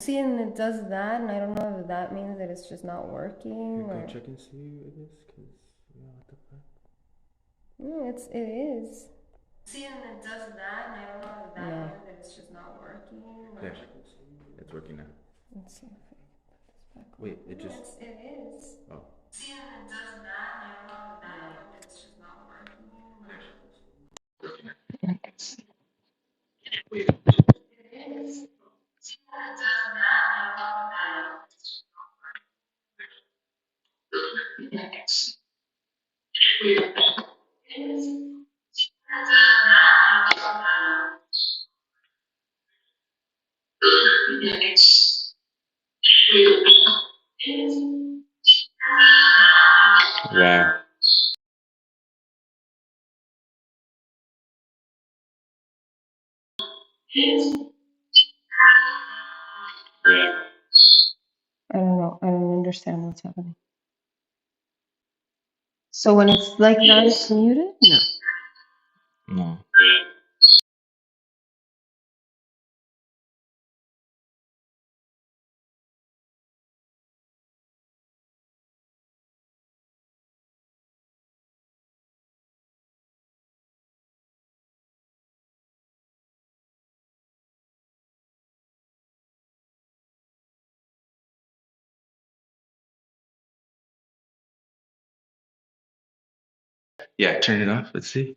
See, and it does that, and I don't know if that means that it's just not working Go or. check and see, I guess, because, yeah, what the fuck? No, it is. See, and it does that, and I don't know if that means that it's just not working or. There, it's working now. Let's see if I can put this back on. Wait, it just. It is. Oh. See, and it does that, and I don't know if that means that it's just not working or. Wait. It is. See, and it does that, and I don't know if that means it's just not working. It is. See, and it does that, and I don't know if that means. It is. Wow. I don't know. I don't understand what's happening. So when it's like that, it's muted? No. No. Yeah, turn it off. Let's see.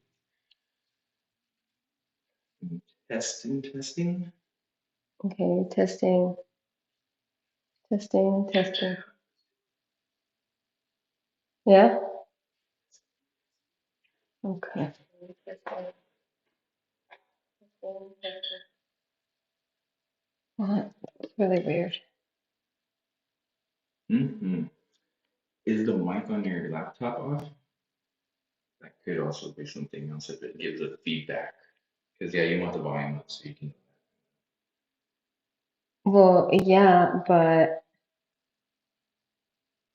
Testing, testing. Okay, testing, testing, testing. Yeah? Okay. What? It's really weird. Mm-hmm. Is the mic on your laptop off? That could also be something else if it gives a feedback. Because, yeah, you want the volume up so you can. Well, yeah, but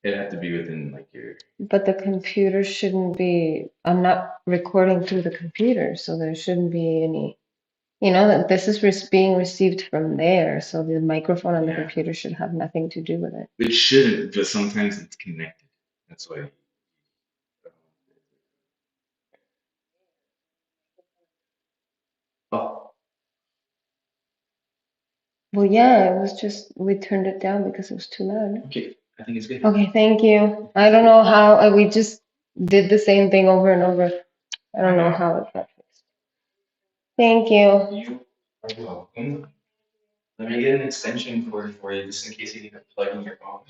It'd have to be within, like, your. the computer shouldn't be. I'm not recording through the computer, so there shouldn't be any. That this is being received from there, so the microphone on the Yeah. computer should have nothing to do with it. It shouldn't, but sometimes it's connected. That's why. Oh, Well, yeah, it was just we turned it down because it was too loud. okay. I think it's good. Okay, thank you. I don't know how we just did the same thing over and over. I don't know how it got fixed. Thank you. You are welcome. Let me get an extension cord for you just in case you need to plug in your phone.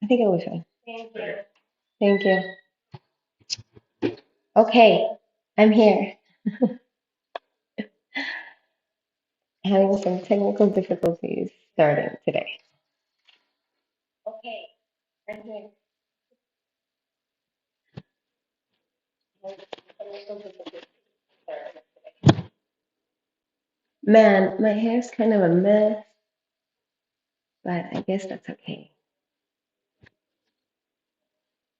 I think it'll be fine. Thank you. Okay, I'm here. Having some technical difficulties starting today. Okay, I'm here. Man, my hair's kind of a mess, but I guess that's okay.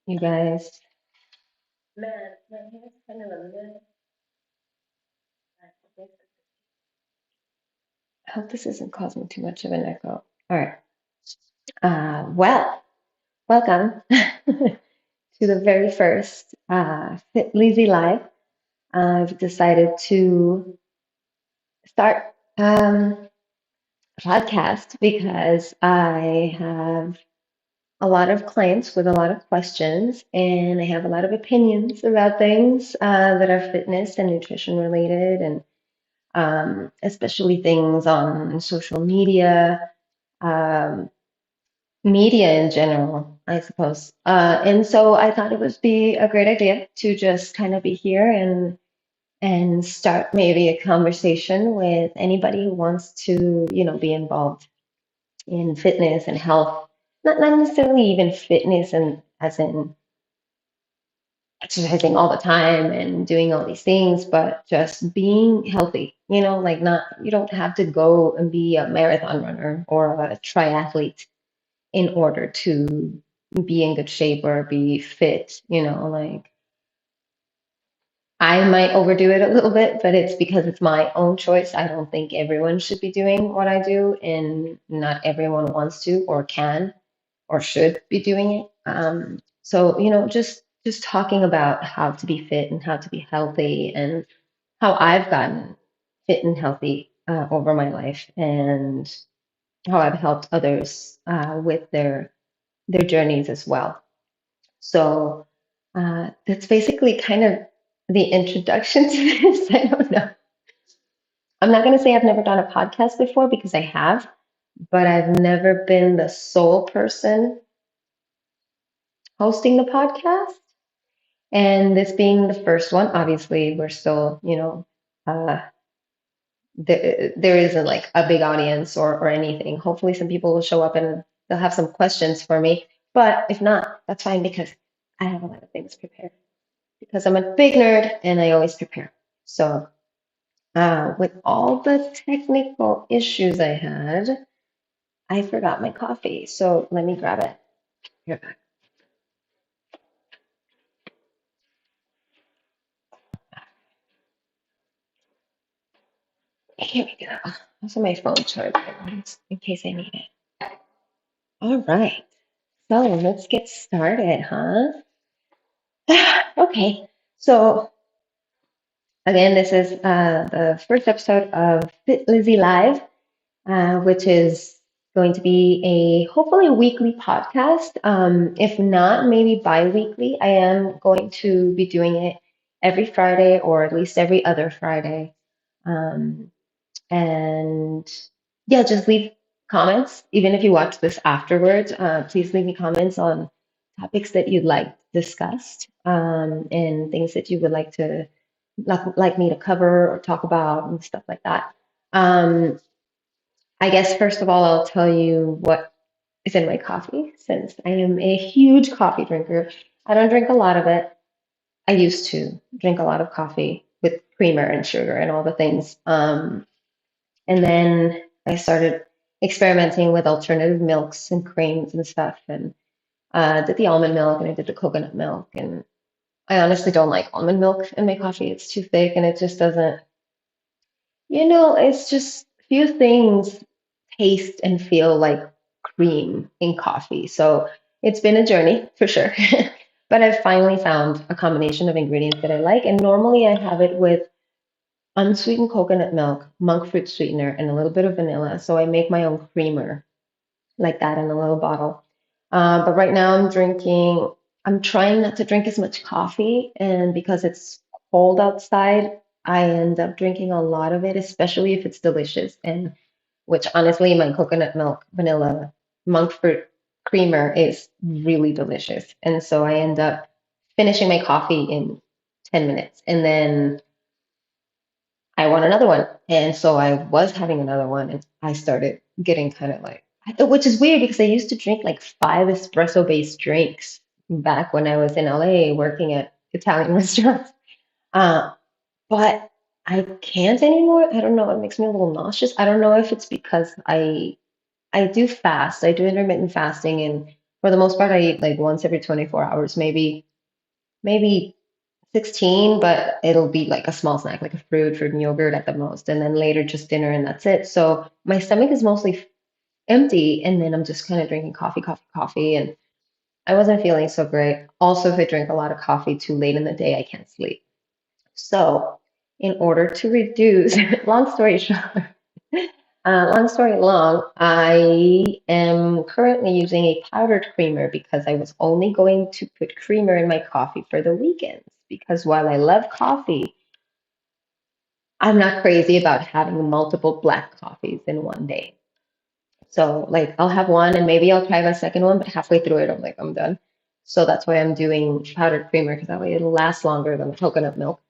You guys. Man, my hair's kind of a mess, but I guess I hope this isn't causing too much of an echo. All right. Well, welcome to the very first Fit Lizzy Live. I've decided to start a podcast because I have a lot of clients with a lot of questions, and I have a lot of opinions about things that are fitness and nutrition related, and especially things on social media. Um, Media in general, I suppose. And so I thought it would be a great idea to just kind of be here and start maybe a conversation with anybody who wants to, be involved in fitness and health. Not necessarily even fitness and as in exercising all the time and doing all these things, but just being healthy. Like not you don't have to go and be a marathon runner or a triathlete in order to be in good shape or be fit, like I might overdo it a little bit, but it's because it's my own choice. I don't think everyone should be doing what I do, and not everyone wants to or can or should be doing it. So, just talking about how to be fit and how to be healthy and how I've gotten fit and healthy over my life, and how I've helped others with their journeys as well. So that's basically kind of the introduction to this. I don't know. I'm not going to say I've never done a podcast before because I have, but I've never been the sole person hosting the podcast. And this being the first one, obviously, we're still, uh, there isn't like a big audience or anything. Hopefully, some people will show up and they'll have some questions for me. But if not, that's fine because I have a lot of things prepared because I'm a big nerd and I always prepare. So, with all the technical issues I had, I forgot my coffee. So let me grab it. Here, here we go. Also, my phone charger in case I need it. All right. So let's get started, huh? Okay. So again, this is the first episode of Fit Lizzy Live, which is going to be a hopefully weekly podcast. If not, maybe bi-weekly. I am going to be doing it every Friday or at least every other Friday. Um, and yeah, just leave comments. Even if you watch this afterwards, please leave me comments on topics that you'd like discussed, and things that you would like me to cover or talk about and stuff like that. Um, I guess first of all, I'll tell you what is in my coffee since I am a huge coffee drinker. I don't drink a lot of it. I used to drink a lot of coffee with creamer and sugar and all the things. And then I started experimenting with alternative milks and creams and stuff, and did the almond milk and I did the coconut milk. And I honestly don't like almond milk in my coffee. It's too thick and it just doesn't, it's just few things taste and feel like cream in coffee. So it's been a journey for sure. But I've finally found a combination of ingredients that I like. And normally I have it with unsweetened coconut milk, monk fruit sweetener, and a little bit of vanilla. So I make my own creamer like that in a little bottle. But right now I'm trying not to drink as much coffee. And because it's cold outside, I end up drinking a lot of it, especially if it's delicious. And which honestly, my coconut milk, vanilla, monk fruit creamer is really delicious. And so I end up finishing my coffee in 10 minutes. And then I want another one. And so I was having another one and I started getting kind of like, which is weird because I used to drink like 5 espresso based drinks back when I was in LA working at Italian restaurants. Uh, but I can't anymore. I don't know. It makes me a little nauseous. I don't know if it's because I do fast. I do intermittent fasting, and for the most part, I eat like once every 24 hours, maybe 16, but it'll be like a small snack, like a fruit and yogurt at the most, and then later just dinner, and that's it. So my stomach is mostly empty, and then I'm just kind of drinking coffee, coffee, coffee, and I wasn't feeling so great. Also, if I drink a lot of coffee too late in the day, I can't sleep. So, in order to reduce, long story short, long story long, I am currently using a powdered creamer because I was only going to put creamer in my coffee for the weekends. Because while I love coffee, I'm not crazy about having multiple black coffees in one day. So, like, I'll have one and maybe I'll try the second one, but halfway through it, I'm like, I'm done. So that's why I'm doing powdered creamer because that way it'll last longer than the coconut milk.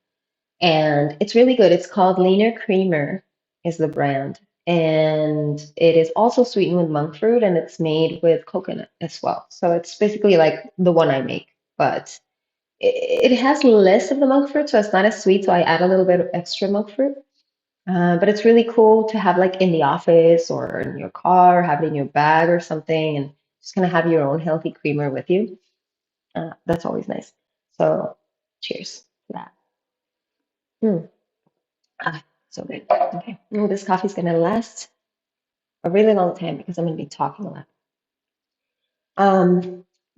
And it's really good. It's called Leaner Creamer is the brand. And it is also sweetened with monk fruit and it's made with coconut as well. So it's basically like the one I make, but it has less of the monk fruit, so it's not as sweet. So I add a little bit of extra monk fruit. But it's really cool to have like in the office or in your car, have it in your bag or something, and just kind of have your own healthy creamer with you. That's always nice. So cheers to that. Mm. Ah, so good. Okay. This coffee's gonna last a really long time because I'm gonna be talking a lot.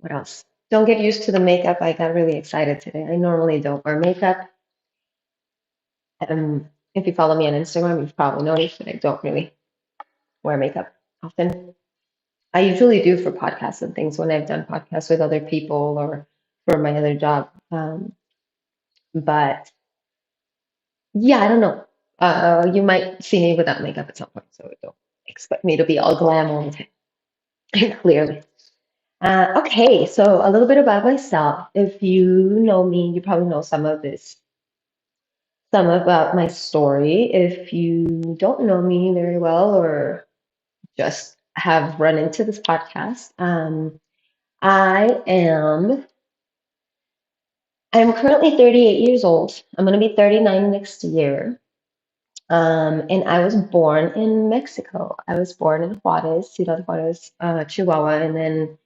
What else? Don't get used to the makeup. I got really excited today. I normally don't wear makeup. If you follow me on Instagram, you've probably noticed that I don't really wear makeup often. I usually do for podcasts and things when I've done podcasts with other people or for my other job. But yeah, I don't know. You might see me without makeup at some point, so don't expect me to be all glam all the time, clearly. Okay, so a little bit about myself. If you know me, you probably know some of this, some about my story. If you don't know me very well or just have run into this podcast, I am I'm currently 38 years old. I'm going to be 39 next year. And I was born in Mexico. I was born in Juarez, Ciudad Juarez, Chihuahua, and then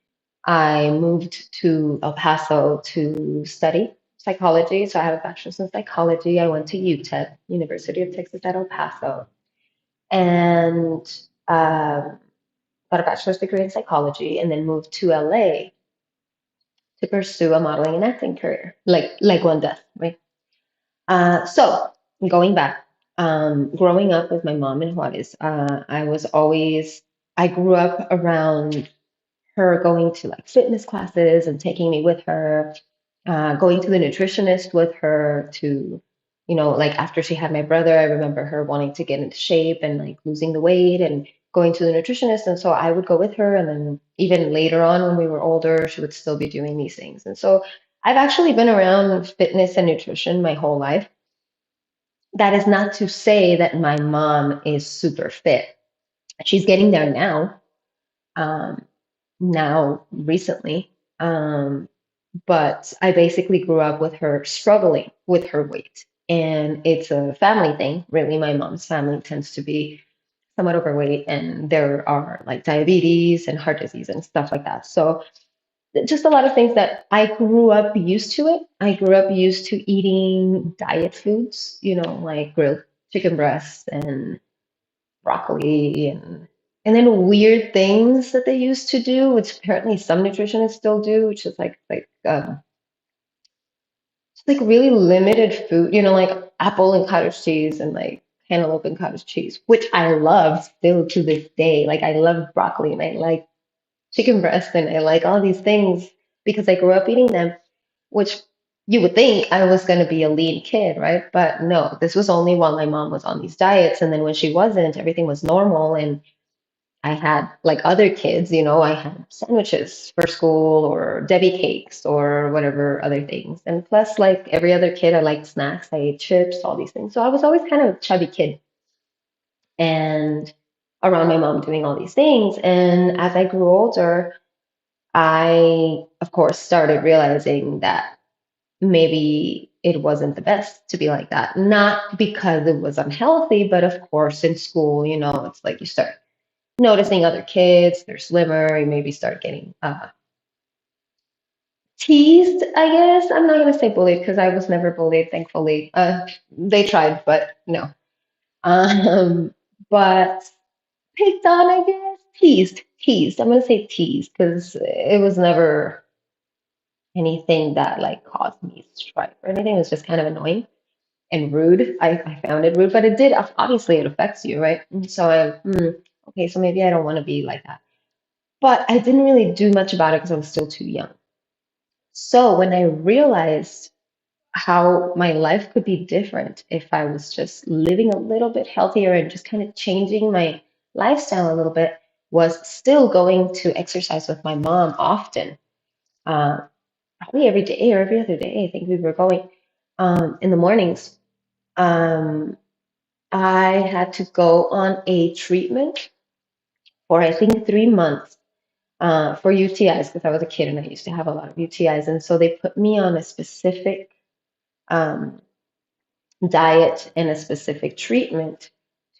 I moved to El Paso to study psychology. So I have a bachelor's in psychology. I went to UTEP, University of Texas at El Paso, and got a bachelor's degree in psychology, and then moved to LA to pursue a modeling and acting career, like one does, right? So going back, growing up with my mom in Juarez, I grew up around her going to like fitness classes and taking me with her, going to the nutritionist with her to, like after she had my brother, I remember her wanting to get into shape and like losing the weight and going to the nutritionist. And so I would go with her. And then even later on, when we were older, she would still be doing these things. And so I've actually been around fitness and nutrition my whole life. That is not to say that my mom is super fit. She's getting there now, um, now recently. But I basically grew up with her struggling with her weight. And it's a family thing, really. My mom's family tends to be somewhat overweight, and there are like diabetes and heart disease and stuff like that. So just a lot of things that I grew up used to it. I grew up used to eating diet foods, like grilled chicken breasts and broccoli and then weird things that they used to do, which apparently some nutritionists still do, which is like really limited food, like apple and cottage cheese and like cantaloupe and cottage cheese, which I love still to this day. Like I love broccoli and I like chicken breast and I like all these things because I grew up eating them, which you would think I was going to be a lean kid, right? But no, this was only while my mom was on these diets. And then when she wasn't, everything was normal. And I had, like other kids, I had sandwiches for school or Debbie cakes or whatever other things. And plus, like every other kid, I liked snacks. I ate chips, all these things. So I was always kind of a chubby kid and around my mom doing all these things. And as I grew older, I, of course, started realizing that maybe it wasn't the best to be like that. Not because it was unhealthy, but of course, in school, it's like you start noticing other kids, they're slimmer, you maybe start getting teased, I guess. I'm not going to say bullied because I was never bullied, thankfully. They tried, but no. Um, but picked on, I guess. Teased. I'm going to say teased because it was never anything that like caused me strife or anything. It was just kind of annoying and rude. I found it rude, but it did obviously it affects you, right? And so okay, so maybe I don't want to be like that. But I didn't really do much about it because I was still too young. So when I realized how my life could be different if I was just living a little bit healthier and just kind of changing my lifestyle a little bit, was still going to exercise with my mom often. Uh, Probably every day or every other day. I think we were going in the mornings. Um, I had to go on a treatment for I think 3 months for UTIs because I was a kid and I used to have a lot of UTIs, and so they put me on a specific um, diet and a specific treatment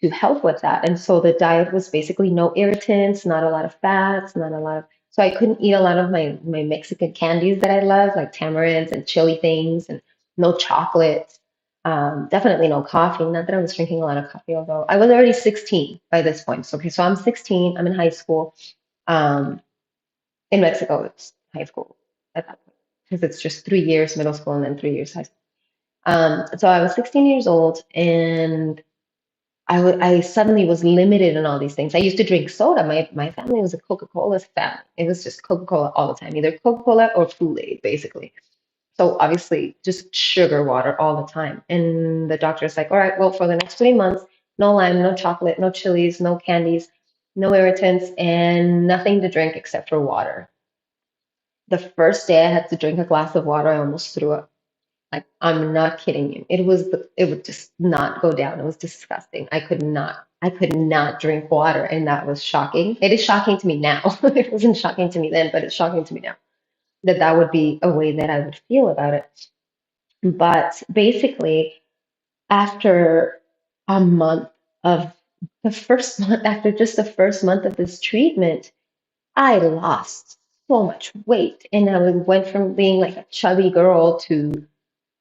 to help with that. And so the diet was basically no irritants, not a lot of fats, not a lot of. So I couldn't eat a lot of my Mexican candies that I love, like tamarinds and chili things, and no chocolate. Definitely no coffee. Not that I was drinking a lot of coffee, although I was already 16 by this point. So, okay, so I'm 16. I'm in high school. Um, in Mexico, it's high school at that point because it's just 3 years middle school and then 3 years high school. So I was 16 years old, and I suddenly was limited in all these things. I used to drink soda. My family was a Coca-Cola family. It was just Coca-Cola all the time, either Coca-Cola or Kool-Aid, basically. So obviously, just sugar water all the time. And the doctor's like, all right, well, for the next 3 months, no lime, no chocolate, no chilies, no candies, no irritants, and nothing to drink except for water. The first day I had to drink a glass of water, I almost threw up. Like, I'm not kidding you. It would just not go down. It was disgusting. I could not drink water, and that was shocking. It is shocking to me now. It wasn't shocking to me then, but it's shocking to me now that that would be a way that I would feel about it. But basically, after a month of the first month, after just the first month of this treatment, I lost so much weight. And I went from being like a chubby girl to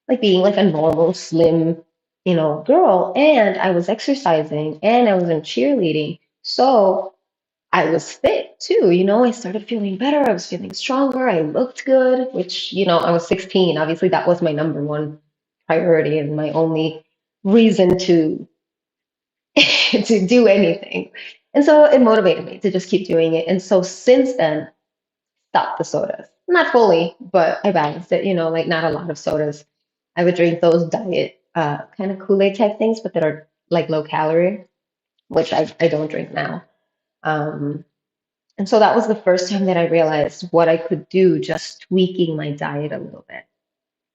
like being like a normal, slim, girl. And I was exercising and I was in cheerleading. So I was fit too, I started feeling better. I was feeling stronger. I looked good, which, I was 16. Obviously, that was my number one priority and my only reason to to do anything. And so it motivated me to just keep doing it. And so since then, stopped the sodas. Not fully, but I balanced it, like not a lot of sodas. I would drink those diet kind of Kool-Aid type things, but that are like low calorie, which I don't drink now. Um, and so that was the first time that I realized what I could do just tweaking my diet a little bit.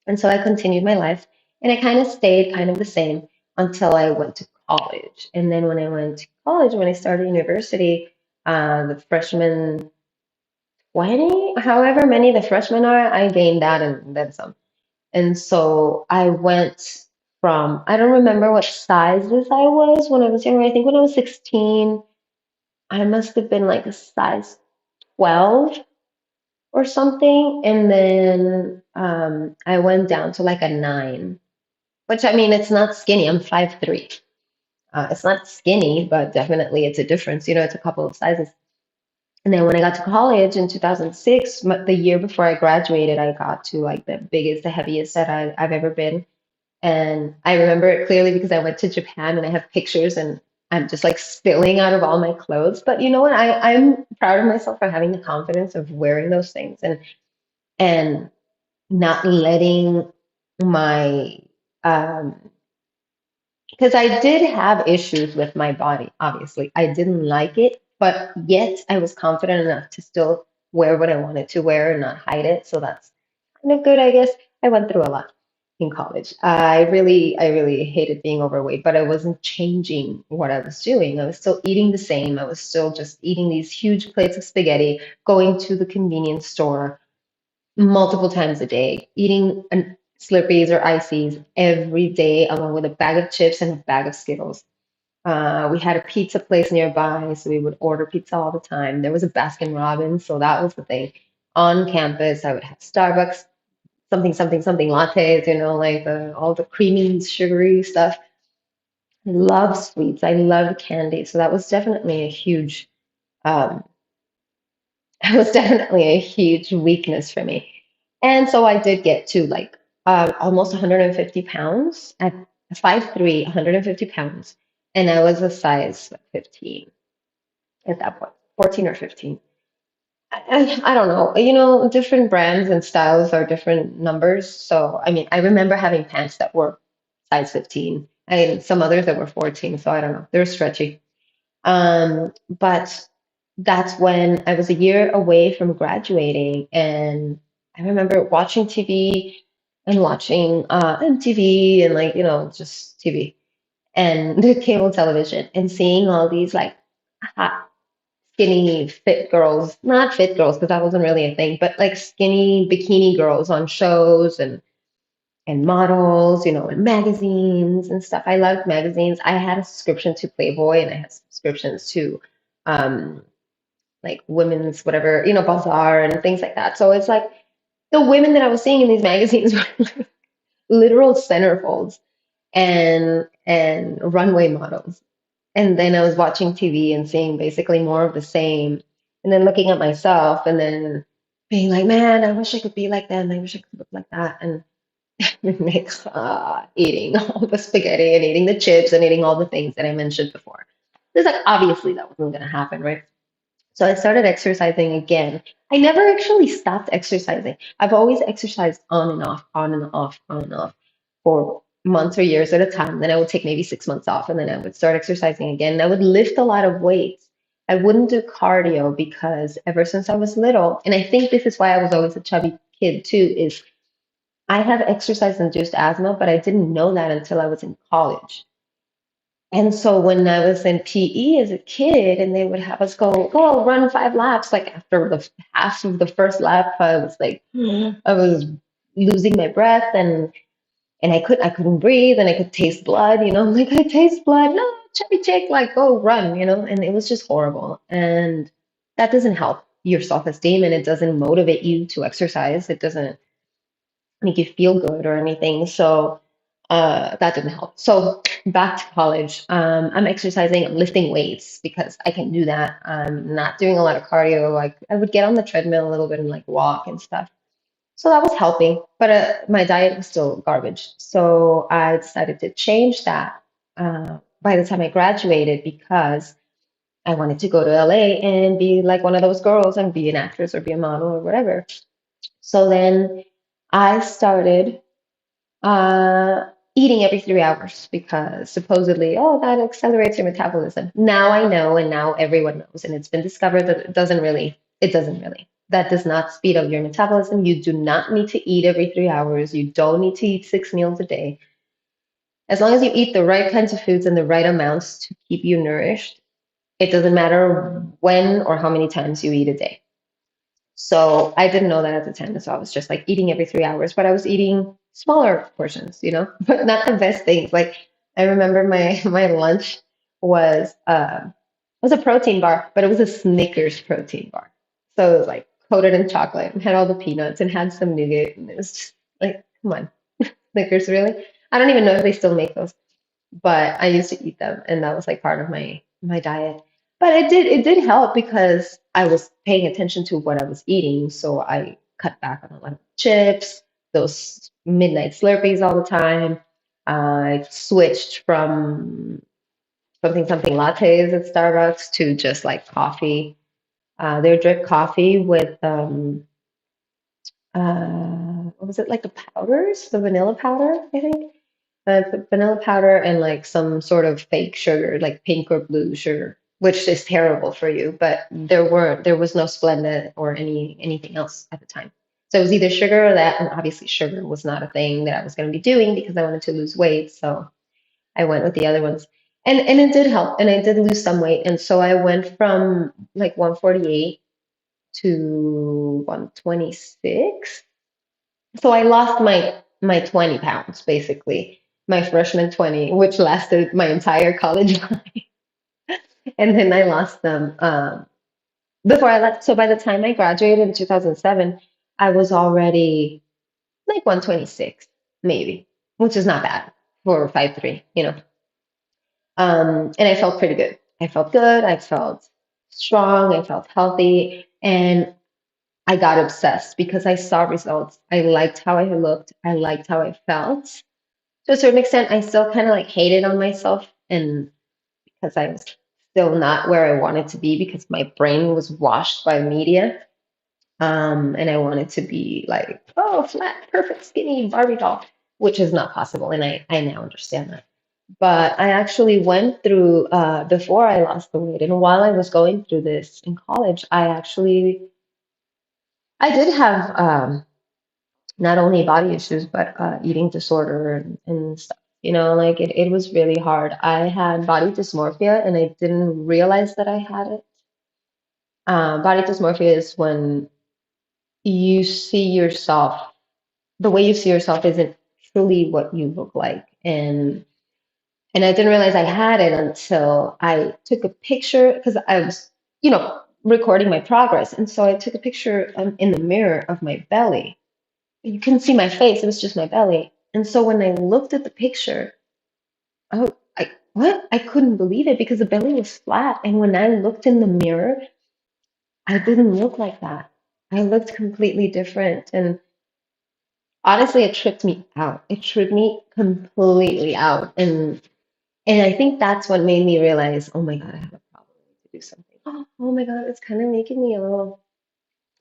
And so I continued my life and I kind of stayed kind of the same until I went to college. And then when I went to college, when I started university, the freshman 20, however many the freshmen are, I gained that and then some. And so I went from, I don't remember what sizes I was when I was younger. I think when I was 16, I must have been like a size 12 or something. And then I went down to like a 9, which I mean, it's not skinny. I'm 5'3". It's not skinny, but definitely it's a difference. It's a couple of sizes. And then when I got to college in 2006, the year before I graduated, I got to like the biggest, the heaviest that I've ever been. And I remember it clearly because I went to Japan and I have pictures and I'm just like spilling out of all my clothes. But you know what? I'm proud of myself for having the confidence of wearing those things and not letting my um, because I did have issues with my body, obviously. I didn't like it, but yet I was confident enough to still wear what I wanted to wear and not hide it. So that's kind of good, I guess. I went through a lot in college. I really hated being overweight, but I wasn't changing what I was doing. I was still eating the same. I was still just eating these huge plates of spaghetti, going to the convenience store, multiple times a day, eating Slurpees or ices every day, along with a bag of chips and a bag of Skittles. We had a pizza place nearby, so we would order pizza all the time. There was a Baskin Robbins, so that was the thing. On campus, I would have Starbucks, something, something, something lattes, like all the creamy, sugary stuff. I love sweets. I love candy. So that was definitely a huge um, it was definitely a huge weakness for me. And so I did get to like almost 150 pounds at 5'3", 150 pounds. And I was a size 15 at that point, 14 or 15. I don't know. Different brands and styles are different numbers. So, I mean, I remember having pants that were size 15 and some others that were 14. So I don't know. They're stretchy. But that's when I was a year away from graduating, and I remember watching TV and watching MTV and like, just TV and the cable television and seeing all these like hot, skinny, fit girls, not fit girls because that wasn't really a thing, but like skinny bikini girls on shows and models, and magazines and stuff. I loved magazines. I had a subscription to Playboy and I had subscriptions to um, like women's whatever, Bazaar and things like that. So it's like the women that I was seeing in these magazines were literal centerfolds. and runway models. And then I was watching TV and seeing basically more of the same, and then looking at myself and then being like, man, I wish I could be like them. I wish I could look like that. And like eating all the spaghetti and eating the chips and eating all the things that I mentioned before. It's like obviously that wasn't going to happen, right? So I started exercising again. I never actually stopped exercising. I've always exercised on and off, on and off, on and off for months or years at a time. Then I would take maybe 6 months off and then I would start exercising again. And I would lift a lot of weights. I wouldn't do cardio because ever since I was little, and I think this is why I was always a chubby kid too, is I have exercise induced asthma, but I didn't know that until I was in college. And so when I was in PE as a kid, and they would have us go run 5 laps, like after the half of the first lap, I was like, I was losing my breath, and I couldn't breathe, and I could taste blood. I'm like, I taste blood. No, chubby chick, like go run. And it was just horrible. And that doesn't help your self-esteem, and it doesn't motivate you to exercise. It doesn't make you feel good or anything. So that didn't help. So back to college, I'm exercising, I'm lifting weights because I can do that. I'm not doing a lot of cardio. Like I would get on the treadmill a little bit and like walk and stuff. So that was helping, but my diet was still garbage. So I decided to change that by the time I graduated because I wanted to go to LA and be like one of those girls and be an actress or be a model or whatever. So then I started eating every 3 hours because supposedly, oh, that accelerates your metabolism. Now I know, and now everyone knows, and it's been discovered that it doesn't really. That does not speed up your metabolism. You do not need to eat every 3 hours. You don't need to eat 6 meals a day. As long as you eat the right kinds of foods and the right amounts to keep you nourished, it doesn't matter when or how many times you eat a day. So I didn't know that at the time. So I was just like eating every 3 hours, but I was eating smaller portions, but not the best things. Like I remember my my lunch was a protein bar, but it was a Snickers protein bar. So it was like coated in chocolate and had all the peanuts and had some nougat. And it was just like, come on, Snickers, really? I don't even know if they still make those, but I used to eat them, and that was like part of my diet. But it did help because I was paying attention to what I was eating, so I cut back on a lot of chips, those midnight Slurpees all the time. I switched from something lattes at Starbucks to just like coffee. Their drip coffee with what was it, like the powders, the vanilla powder, I think. Vanilla powder and like some sort of fake sugar, like pink or blue sugar, which is terrible for you. But there was no Splenda or anything else at the time. So it was either sugar or that, and obviously sugar was not a thing that I was going to be doing because I wanted to lose weight. So I went with the other ones, and it did help, and I did lose some weight, and so I went from like 148 to 126. So I lost my 20 pounds basically, my freshman 20, which lasted my entire college life. And then I lost them before I left. So by the time I graduated in 2007, I was already like 126, maybe, which is not bad for 5'3". And I felt pretty good. I felt good. I felt strong. I felt healthy. And I got obsessed because I saw results. I liked how I looked. I liked how I felt. To a certain extent, I still kind of like hated on myself, and because I was still not where I wanted to be because my brain was washed by media. And I wanted to be like, oh, flat, perfect, skinny Barbie doll, which is not possible. And I now understand that. But I actually went through before I lost the weight, and while I was going through this in college, I did have not only body issues but eating disorder and stuff. Like it was really hard. I had body dysmorphia, and I didn't realize that I had it. Body dysmorphia is when you see yourself, the way you see yourself isn't truly what you look like, and I didn't realize I had it until I took a picture because I was, recording my progress, and so I took a picture in the mirror of my belly. You couldn't see my face, it was just my belly. And so when I looked at the picture, Oh, what? I couldn't believe it because the belly was flat. And when I looked in the mirror, I didn't look like that. I looked completely different. And honestly, it tripped me out. It tripped me completely out. And I think that's what made me realize, oh my God, I have a problem. I need to do something. Oh my God, it's kind of making me a little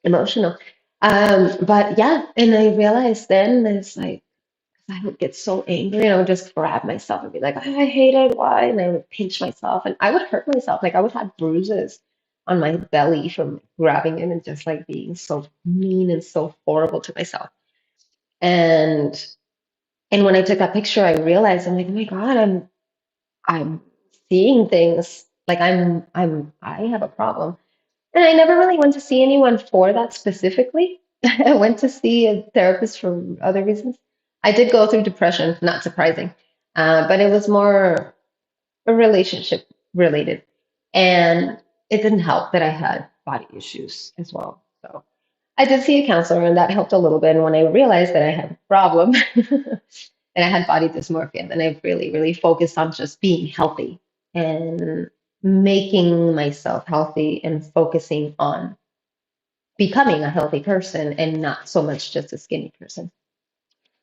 emotional. But yeah, and I realized then it's like I would get so angry and I would just grab myself and be like, I hate it, why? And I would pinch myself and I would hurt myself. Like I would have bruises on my belly from grabbing it and just like being so mean and so horrible to myself. And and when I took that picture, I realized I'm like, oh my God, I'm seeing things like I have a problem. And I never really went to see anyone for that specifically. I went to see a therapist for other reasons. I did go through depression, not surprising, but it was more a relationship related. And it didn't help that I had body issues as well. So I did see a counselor, and that helped a little bit. And when I realized that I had a problem and I had body dysmorphia, then I really, really focused on just being healthy and making myself healthy and focusing on becoming a healthy person and not so much just a skinny person.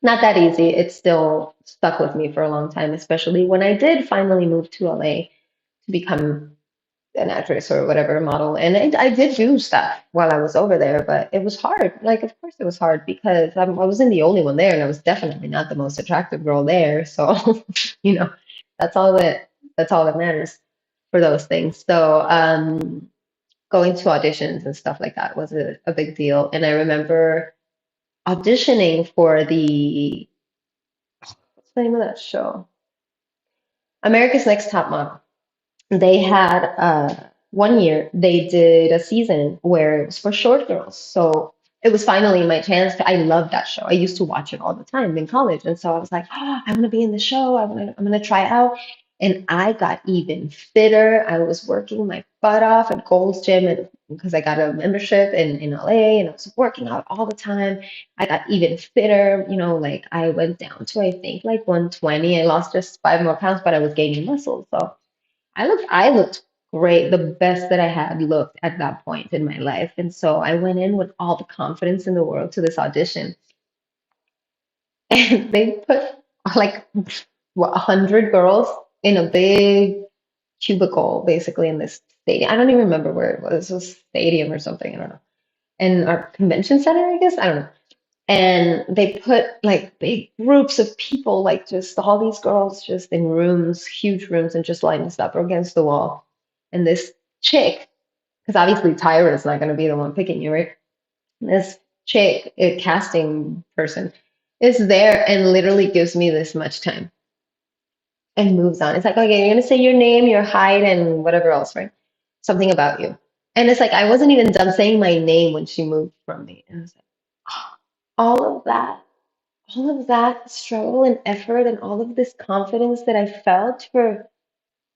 Not that easy. It still stuck with me for a long time, especially when I did finally move to LA to become an actress or whatever model. And I did do stuff while I was over there, but it was hard. Like, of course, it was hard because I wasn't the only one there, and I was definitely not the most attractive girl there. So, you know, that's all that that's all that matters for those things. So, going to auditions and stuff like that was a big deal. And I remember auditioning for what's the name of that show? America's Next Top Model. They had 1 year they did a season where it was for short girls. So it was finally my chance to, I loved that show. I used to watch it all the time in college. And so I was like, oh, I want to be in the show. I'm gonna try out. And I got even fitter. I was working my butt off at Gold's Gym and because I got a membership in LA and I was working out all the time. I got even fitter, like I went down to I think like 120. I lost just 5 more pounds, but I was gaining muscle. So I looked great, the best that I had looked at that point in my life. And so I went in with all the confidence in the world to this audition. And they put like 100 girls in a big cubicle, basically in this stadium. I don't even remember where it was. It was a stadium or something. I don't know. And our convention center, I guess. I don't know. And they put like big groups of people, like just all these girls just in rooms, huge rooms, and just lined us up against the wall. And this chick, because obviously Tyra is not going to be the one picking you, right? This chick, a casting person, is there and literally gives me this much time and moves on. It's like, okay, you're going to say your name, your height, and whatever else, right? Something about you. And it's like, I wasn't even done saying my name when she moved from me. And I was like, all of that all of that struggle and effort and all of this confidence that I felt for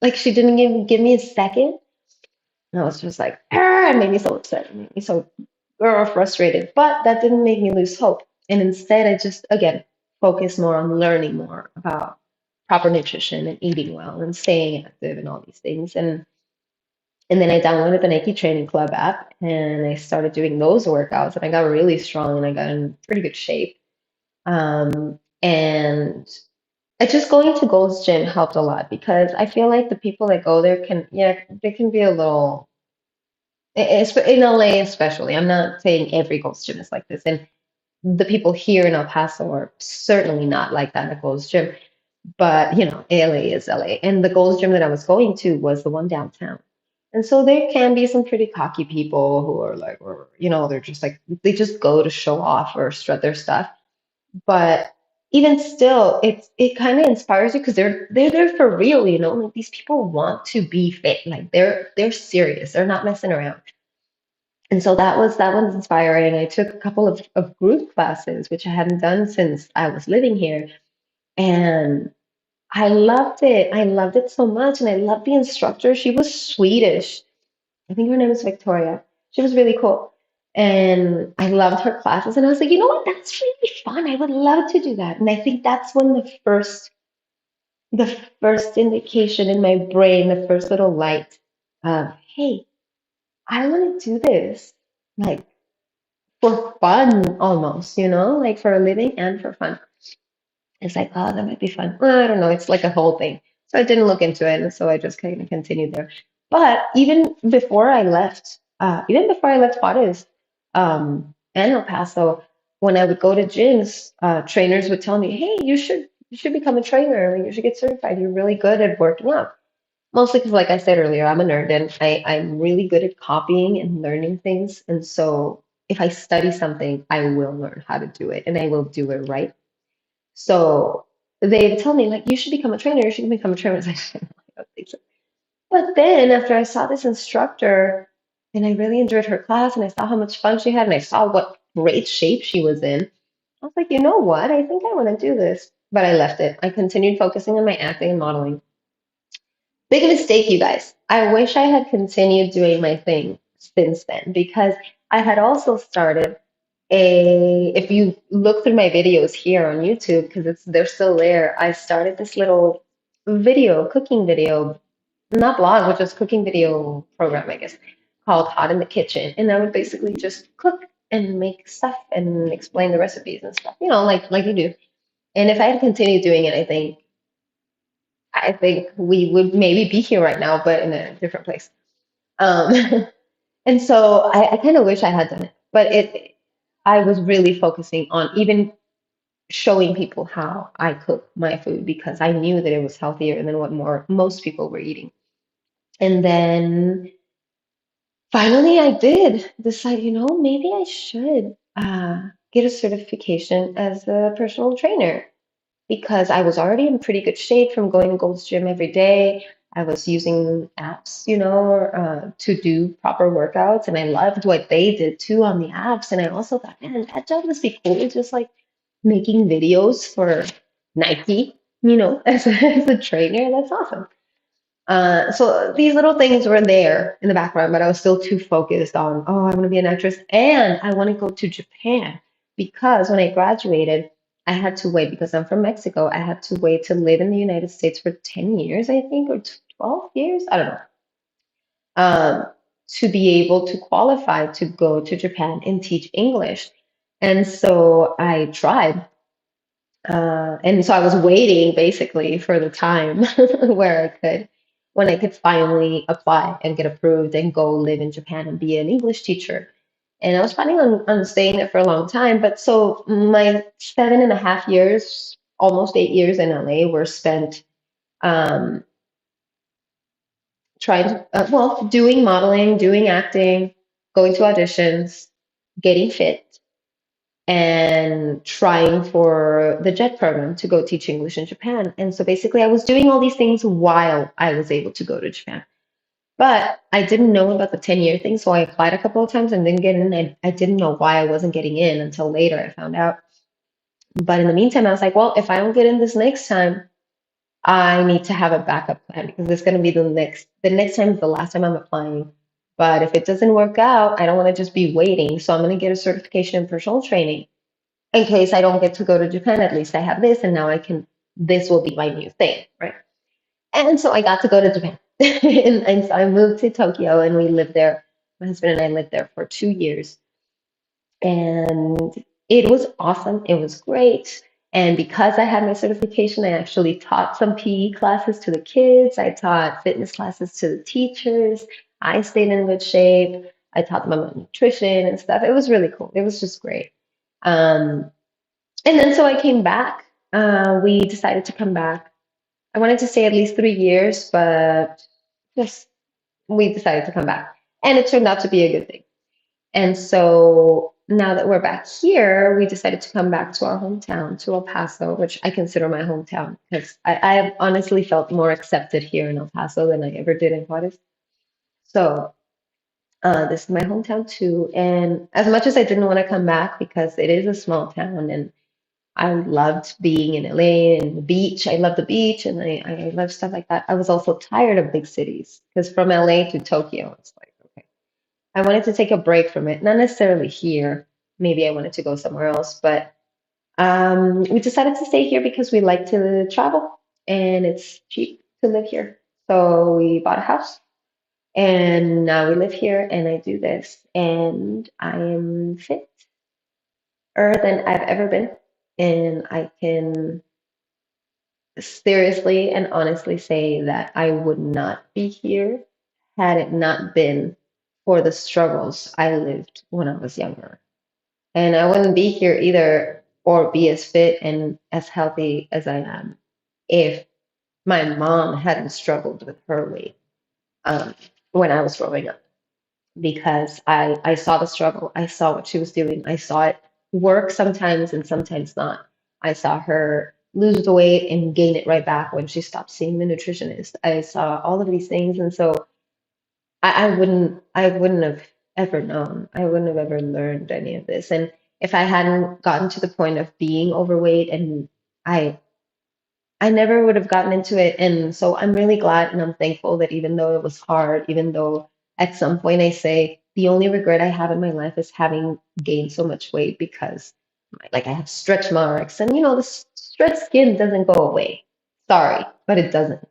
like she didn't give me a second. And I was just like, "Arr!" It made me so upset. It made me so frustrated. But that didn't make me lose hope. And instead I just again focused more on learning more about proper nutrition and eating well and staying active and all these things. And then I downloaded the Nike Training Club app and I started doing those workouts and I got really strong and I got in pretty good shape. And just going to Gold's Gym helped a lot because I feel like the people that go there can, yeah, they can be a little, in LA especially. I'm not saying every Gold's Gym is like this, and the people here in El Paso are certainly not like that at Gold's Gym. But LA is LA, and the Gold's Gym that I was going to was the one downtown. And so there can be some pretty cocky people who are like, or, they're just like they just go to show off or strut their stuff. But even still, it kind of inspires you because they're there for real, Like these people want to be fit, like they're serious. They're not messing around. And so that was inspiring. I took a couple of group classes, which I hadn't done since I was living here, and I loved it. I loved it so much, and I loved the instructor. She was Swedish. I think her name is Victoria. She was really cool. And I loved her classes. And I was like, you know what? That's really fun. I would love to do that. And I think that's when the first the first indication in my brain, the first little light of, hey, I want to do this like for fun almost, like for a living and for fun. It's like, oh, that might be fun. Well, I don't know. It's like a whole thing. So I didn't look into it, and so I just kind of continued there. But even before I left Juarez, and El Paso, when I would go to gyms, trainers would tell me, "Hey, you should become a trainer. Like, you should get certified. You're really good at working out." Mostly because, like I said earlier, I'm a nerd and I'm really good at copying and learning things. And so if I study something, I will learn how to do it and I will do it right. So they tell me, like, you should become a trainer, you should become a trainer. I was like, I don't think so. But then after I saw this instructor and I really enjoyed her class and I saw how much fun she had and I saw what great shape she was in, I was like, you know what? I think I want to do this. But I left it. I continued focusing on my acting and modeling. Big mistake, you guys. I wish I had continued doing my thing since then because I had also started if you look through my videos here on YouTube, because they're still there, I started this little cooking video, not blog, but just cooking video program, I guess, called Hot in the Kitchen. And I would basically just cook and make stuff and explain the recipes and stuff, like you do. And if I had continued doing it, I think we would maybe be here right now, but in a different place. Um, and so I kind of wish I had done it, but I was really focusing on even showing people how I cook my food because I knew that it was healthier than what most people were eating. And then finally, I did decide, maybe I should get a certification as a personal trainer because I was already in pretty good shape from going to Gold's Gym every day. I was using apps, to do proper workouts, and I loved what they did too on the apps. And I also thought, man, that job must be cool, just like making videos for Nike, as a trainer. That's awesome. So these little things were there in the background, but I was still too focused on, oh, I want to be an actress and I want to go to Japan because when I graduated, I had to wait because I'm from Mexico. I had to wait to live in the United States for 10 years, I think, or 12 years. I don't know. Um, to be able to qualify to go to Japan and teach English. And so I tried. And so I was waiting basically for the time when I could finally apply and get approved and go live in Japan and be an English teacher. And I was planning on staying there for a long time. But so my 7.5 years, almost 8 years in LA were spent um, trying to, doing modeling, doing acting, going to auditions, getting fit and trying for the JET program to go teach English in Japan. And so basically, I was doing all these things while I was able to go to Japan. But I didn't know about the 10-year thing, so I applied a couple of times and didn't get in. I didn't know why I wasn't getting in until later I found out. But in the meantime, I was like, well, if I don't get in this next time, I need to have a backup plan because it's going to be the next time is the last time I'm applying. But if it doesn't work out, I don't want to just be waiting. So I'm going to get a certification in personal training in case I don't get to go to Japan, at least I have this, and now this will be my new thing, right? And so I got to go to Japan. And so I moved to Tokyo and we lived there. My husband and I lived there for 2 years. And it was awesome. It was great. And because I had my certification, I actually taught some PE classes to the kids. I taught fitness classes to the teachers. I stayed in good shape. I taught them about nutrition and stuff. It was really cool. It was just great. Um, and then so I came back. We decided to come back. I wanted to stay at least 3 years, but just we decided to come back. And it turned out to be a good thing. And so now that we're back here, we decided to come back to our hometown, to El Paso, which I consider my hometown because I have honestly felt more accepted here in El Paso than I ever did in Juarez. So this is my hometown too. And as much as I didn't want to come back because it is a small town and I loved being in LA and the beach. I love the beach and I love stuff like that. I was also tired of big cities because from LA to Tokyo, it's like, okay. I wanted to take a break from it, not necessarily here. Maybe I wanted to go somewhere else, but we decided to stay here because we like to travel and it's cheap to live here. So we bought a house and now we live here and I do this and I am fitter than I've ever been. And I can seriously and honestly say that I would not be here had it not been for the struggles I lived when I was younger. And I wouldn't be here either or be as fit and as healthy as I am if my mom hadn't struggled with her weight um, when I was growing up because I saw the struggle. I saw what she was doing. I saw it work sometimes and sometimes not. I saw her lose the weight and gain it right back when she stopped seeing the nutritionist. I saw all of these things, and so I wouldn't have ever known. I wouldn't have ever learned any of this. And if I hadn't gotten to the point of being overweight, and I I never would have gotten into it. And so I'm really glad and I'm thankful that even though it was hard, even though at some point I say the only regret I have in my life is having gained so much weight because like I have stretch marks and the stretch skin doesn't go away. Sorry, but it doesn't.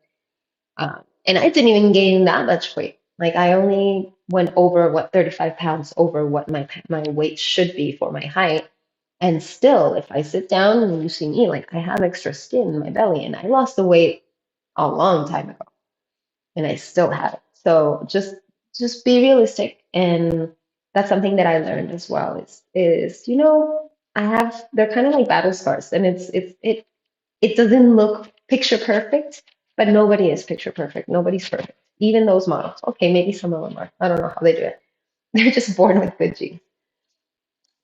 And I didn't even gain that much weight. Like I only went over 35 pounds over what my weight should be for my height. And still, if I sit down and you see me, like I have extra skin in my belly, and I lost the weight a long time ago, and I still have it. So just be realistic, and that's something that I learned as well. Is I have they're kind of like battle scars, and it doesn't look picture perfect, but nobody is picture perfect. Nobody's perfect. Even those models. Okay, maybe some of them are. I don't know how they do it. They're just born with good genes.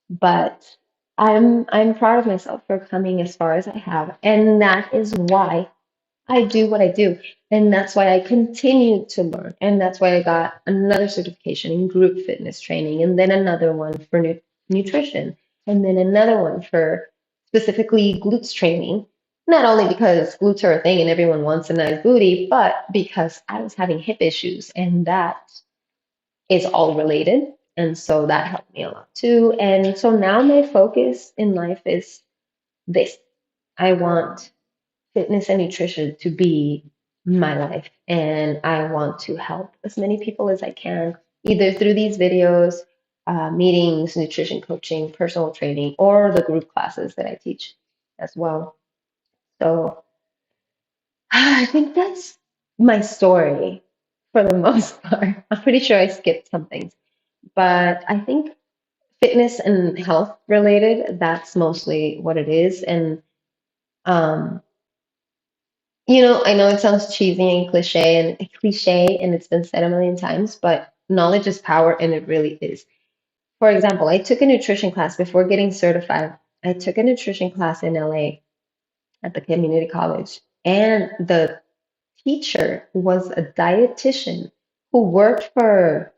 But I'm proud of myself for coming as far as I have, and that is why I do what I do, and that's why I continue to learn, and that's why I got another certification in group fitness training, and then another one for nutrition, and then another one for specifically glutes training. Not only because glutes are a thing and everyone wants a nice booty, but because I was having hip issues, and that is all related. And so that helped me a lot too. And so now my focus in life is this. I want fitness and nutrition to be my life. And I want to help as many people as I can, either through these videos, meetings, nutrition coaching, personal training, or the group classes that I teach as well. So I think that's my story for the most part. I'm pretty sure I skipped something, but I think fitness and health related, that's mostly what it is. And um, I know it sounds cheesy and cliche and it's been said a million times, but knowledge is power and it really is. For example, I took a nutrition class before getting certified. I took a nutrition class in LA at the community college, and the teacher was a dietitian who worked for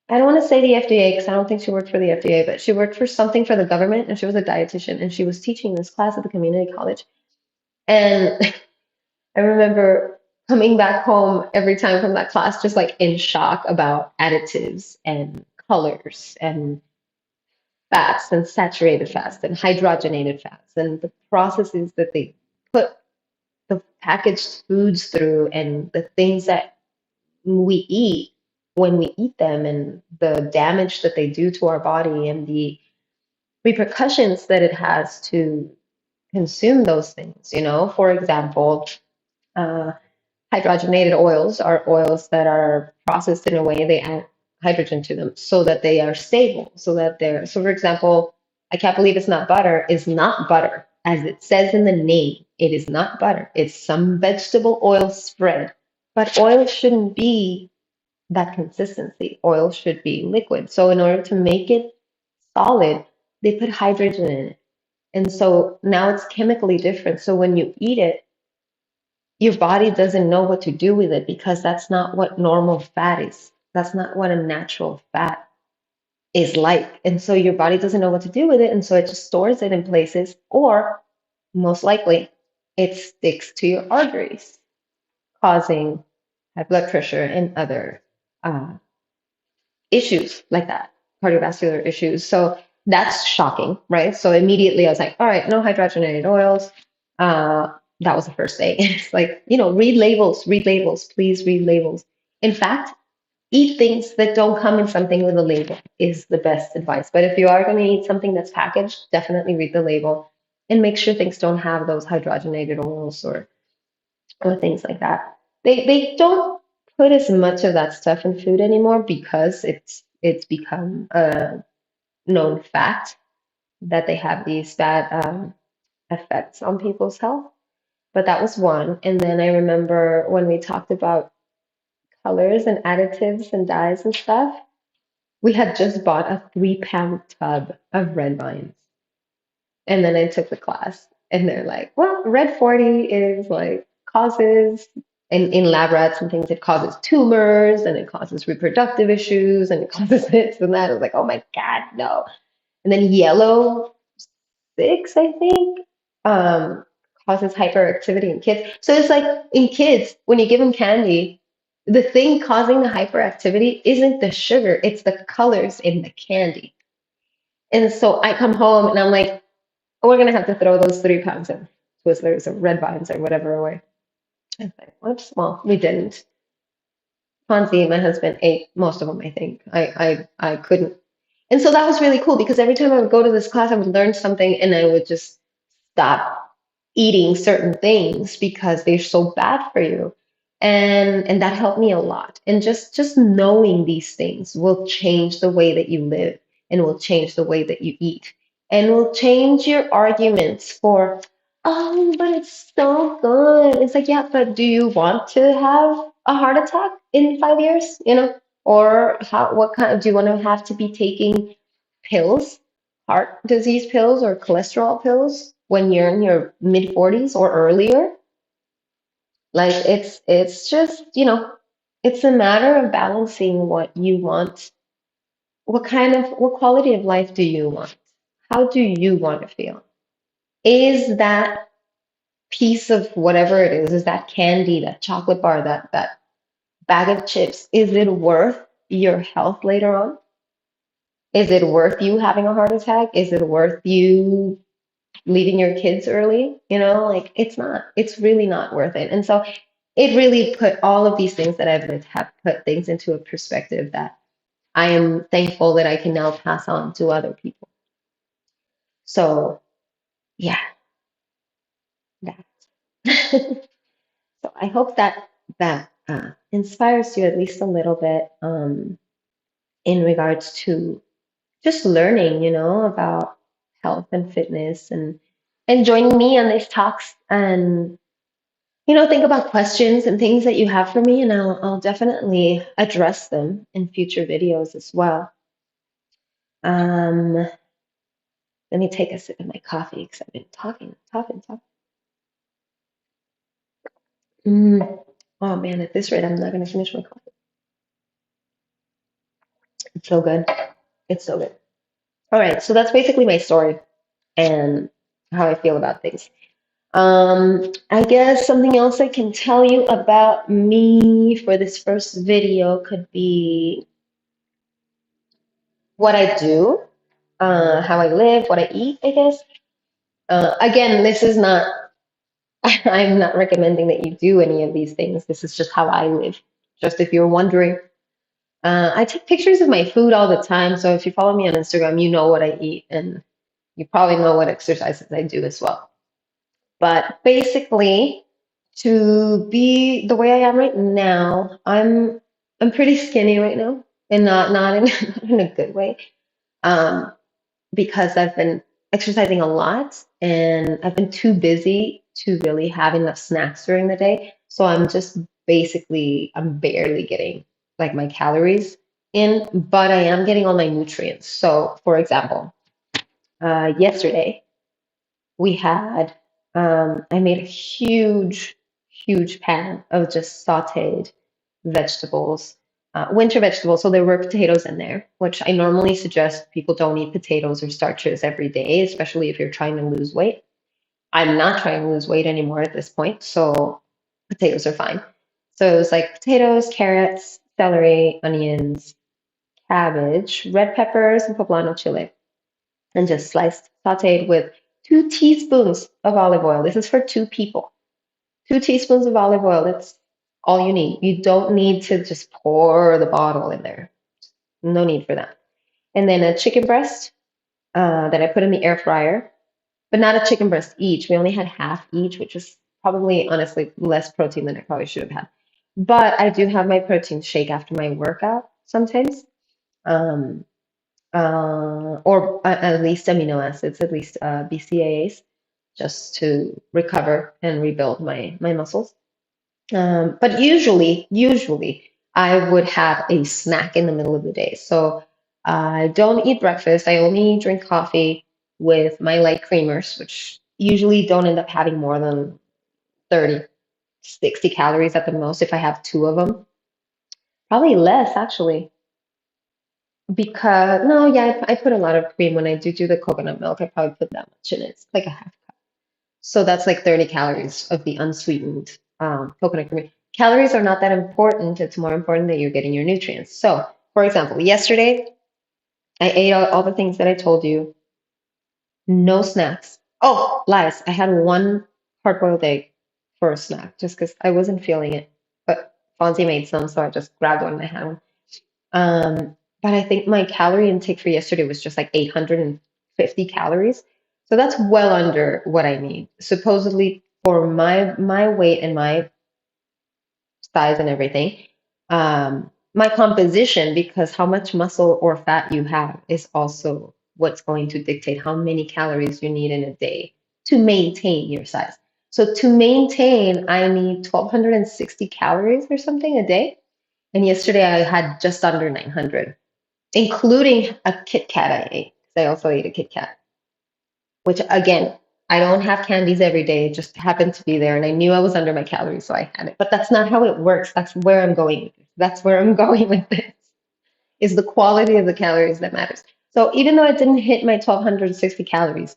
I don't want to say the FDA because I don't think she worked for the FDA, but she worked for something for the government and she was a dietitian and she was teaching this class at the community college. And I remember coming back home every time from that class just like in shock about additives and colors and fats and saturated fats and hydrogenated fats and the processes that they put the packaged foods through and the things that we eat when we eat them and the damage that they do to our body and the repercussions that it has to consume those things. For example, uh, hydrogenated oils are oils that are processed in a way they add hydrogen to them so that they are stable, so for example, I can't believe it's not butter is not butter. As it says in the name, it is not butter. It's some vegetable oil spread. But oil shouldn't be that consistency. Oil should be liquid. So in order to make it solid, they put hydrogen in it. And so now it's chemically different. So when you eat it, your body doesn't know what to do with it because that's not what normal fat is. That's not what a natural fat is like. And so your body doesn't know what to do with it. And so it just stores it in places, or most likely, it sticks to your arteries, causing high blood pressure and other uh, issues like that, cardiovascular issues. So that's shocking, right? So immediately I was like, all right, no hydrogenated oils. that was the first day. It's like, read labels, please read labels. In fact, eat things that don't come in something with a label is the best advice. But if you are going to eat something that's packaged, definitely read the label and make sure things don't have those hydrogenated oils or things like that. They don't put as much of that stuff in food anymore because it's become a known fact that they have these bad effects on people's health. But that was one. And then I remember when we talked about colors and additives and dyes and stuff, we had just bought a 3 pound tub of red vines. And then I took the class, and they're like, well, red 40 is like causes in lab rats and things, it causes tumors and it causes reproductive issues and it causes this and that. I was like, oh my God, no. And then yellow 6, I think, um, causes hyperactivity in kids. So it's like in kids, when you give them candy, the thing causing the hyperactivity isn't the sugar, it's the colors in the candy. And so I come home and I'm like, oh, we're gonna have to throw those 3 pounds of Twizzlers or red vines or whatever away. I was like, whoops, well, we didn't. Hansi, my husband, ate most of them, I think. I couldn't. And so that was really cool because every time I would go to this class, I would learn something and I would just stop eating certain things because they're so bad for you. And that helped me a lot. And just knowing these things will change the way that you live and will change the way that you eat and will change your arguments for, oh, but it's so good. It's like, yeah, but do you want to have a heart attack in 5 years? Or what kind of, do you want to have to be taking pills, heart disease pills or cholesterol pills when you're in your mid 40s or earlier? Like it's just, it's a matter of balancing what you want. What quality of life do you want? How do you want to feel? Is that piece of whatever it is that candy, that chocolate bar, that bag of chips, is it worth your health later on? Is it worth you having a heart attack? Is it worth you leaving your kids early? Like it's not. It's really not worth it. And so it really put all of these things that I've lived have put things into a perspective that I am thankful that I can now pass on to other people. So yeah, that. So I hope that inspires you at least a little bit in regards to just learning, about health and fitness and joining me on these talks and think about questions and things that you have for me, and I'll definitely address them in future videos as well. Let me take a sip of my coffee because I've been talking, talking, talking. Oh man, at this rate, I'm not going to finish my coffee. It's so good. It's so good. All right, so that's basically my story and how I feel about things. I guess something else I can tell you about me for this first video could be what I do, how I live, what I eat, I guess. Again, this is not, I'm not recommending that you do any of these things. This is just how I live. Just if you're wondering. I take pictures of my food all the time. So if you follow me on Instagram, you know what I eat and you probably know what exercises I do as well. But basically, to be the way I am right now, I'm pretty skinny right now, and not in, not in a good way. Um, because I've been exercising a lot and I've been too busy to really have enough snacks during the day. So I'm barely getting like my calories in, but I am getting all my nutrients. So, for example, yesterday we had, I made a huge pan of just sauteed vegetables, winter vegetables. So there were potatoes in there, which I normally suggest people don't eat potatoes or starches every day, especially if you're trying to lose weight. I'm not trying to lose weight anymore at this point, so potatoes are fine. So it was like potatoes, carrots, celery, onions, cabbage, red peppers, and poblano chile, and just sliced, sauteed with 2 teaspoons of olive oil. This is for 2 people. 2 teaspoons of olive oil. That's all you need. You don't need to just pour the bottle in there. No need for that. And then a chicken breast that I put in the air fryer, but not a chicken breast each. We only had half each, which is probably honestly less protein than I probably should have had. But I do have my protein shake after my workout sometimes, um, or at least amino acids, at least BCAAs, just to recover and rebuild my muscles. But usually I would have a snack in the middle of the day. So I don't eat breakfast. I only drink coffee with my light creamers, which usually don't end up having more than 30, 60 calories at the most if I have two of them. Probably less actually, because no, yeah, I put a lot of cream when I do the coconut milk. I probably put that much in it. It's like a half. So that's like 30 calories of the unsweetened coconut cream. Calories are not that important. It's more important that you're getting your nutrients. So, for example, yesterday I ate all the things that I told you. No snacks. Oh, lies. I had one hard-boiled egg for a snack just because I wasn't feeling it. But Fonzie made some, so I just grabbed one and I had one. But I think my calorie intake for yesterday was just like 850 calories. So that's well under what I need. Supposedly for my weight and my size and everything, my composition, because how much muscle or fat you have is also what's going to dictate how many calories you need in a day to maintain your size. So to maintain, I need 1260 calories or something a day. And yesterday I had just under 900, including a Kit Kat I ate. I also ate a Kit Kat, which again, I don't have candies every day. It just happened to be there, and I knew I was under my calories, so I had it. But that's not how it works. That's where I'm going with this. That's where I'm going with this. Is the quality of the calories that matters. So even though I didn't hit my 1260 calories,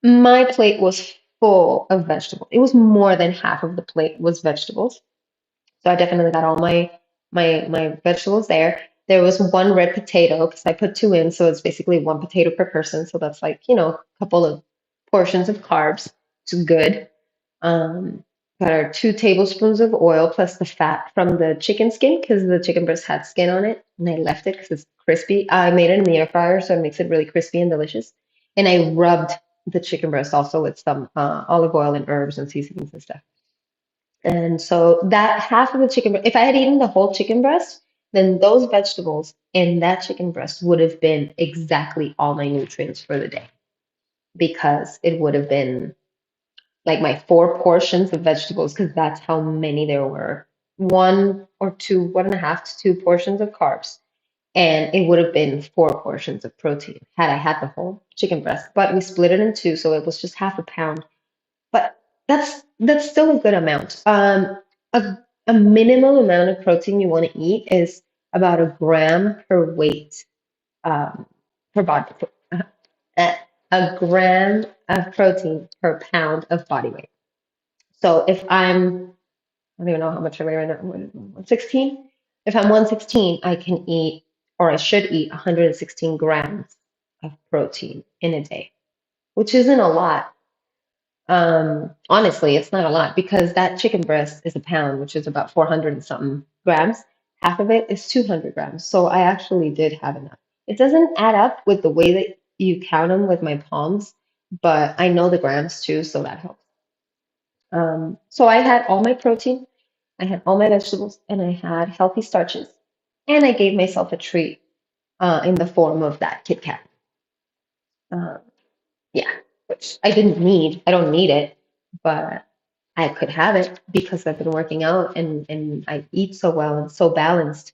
my plate was full of vegetables. It was more than half of the plate was vegetables. So I definitely got all my vegetables there. There was one red potato because I put two in, so it's basically one potato per person. So that's like, a couple of portions of carbs. It's good. Um, got our 2 tablespoons of oil plus the fat from the chicken skin because the chicken breast had skin on it, and I left it because it's crispy. I made it in the air fryer, so it makes it really crispy and delicious. And I rubbed the chicken breast also with some olive oil and herbs and seasonings and stuff. And so that half of the chicken, if I had eaten the whole chicken breast, then those vegetables in that chicken breast would have been exactly all my nutrients for the day because it would have been like my 4 portions of vegetables because that's how many there were. One or two, 1.5 to 2 portions of carbs. And it would have been 4 portions of protein had I had the whole chicken breast. But we split it in two, so it was just half a pound, but that's still a good amount. A minimal amount of protein you want to eat is about a gram per weight per body. uh, a gram of protein per pound of body weight. So if I don't even know how much I weigh right now. 116. If I'm 116, I can eat, or I should eat, 116 grams of protein in a day, which isn't a lot. Honestly, it's not a lot because that chicken breast is a pound, which is about 400 and something grams. Half of it is 200 grams. So I actually did have enough. It doesn't add up with the way that you count them with my palms, but I know the grams too, so that helps. So I had all my protein, I had all my vegetables, and I had healthy starches. And I gave myself a treat in the form of that Kit Kat. Uh, Yeah, which I didn't need. I don't need it, but I could have it because I've been working out and I eat so well and so balanced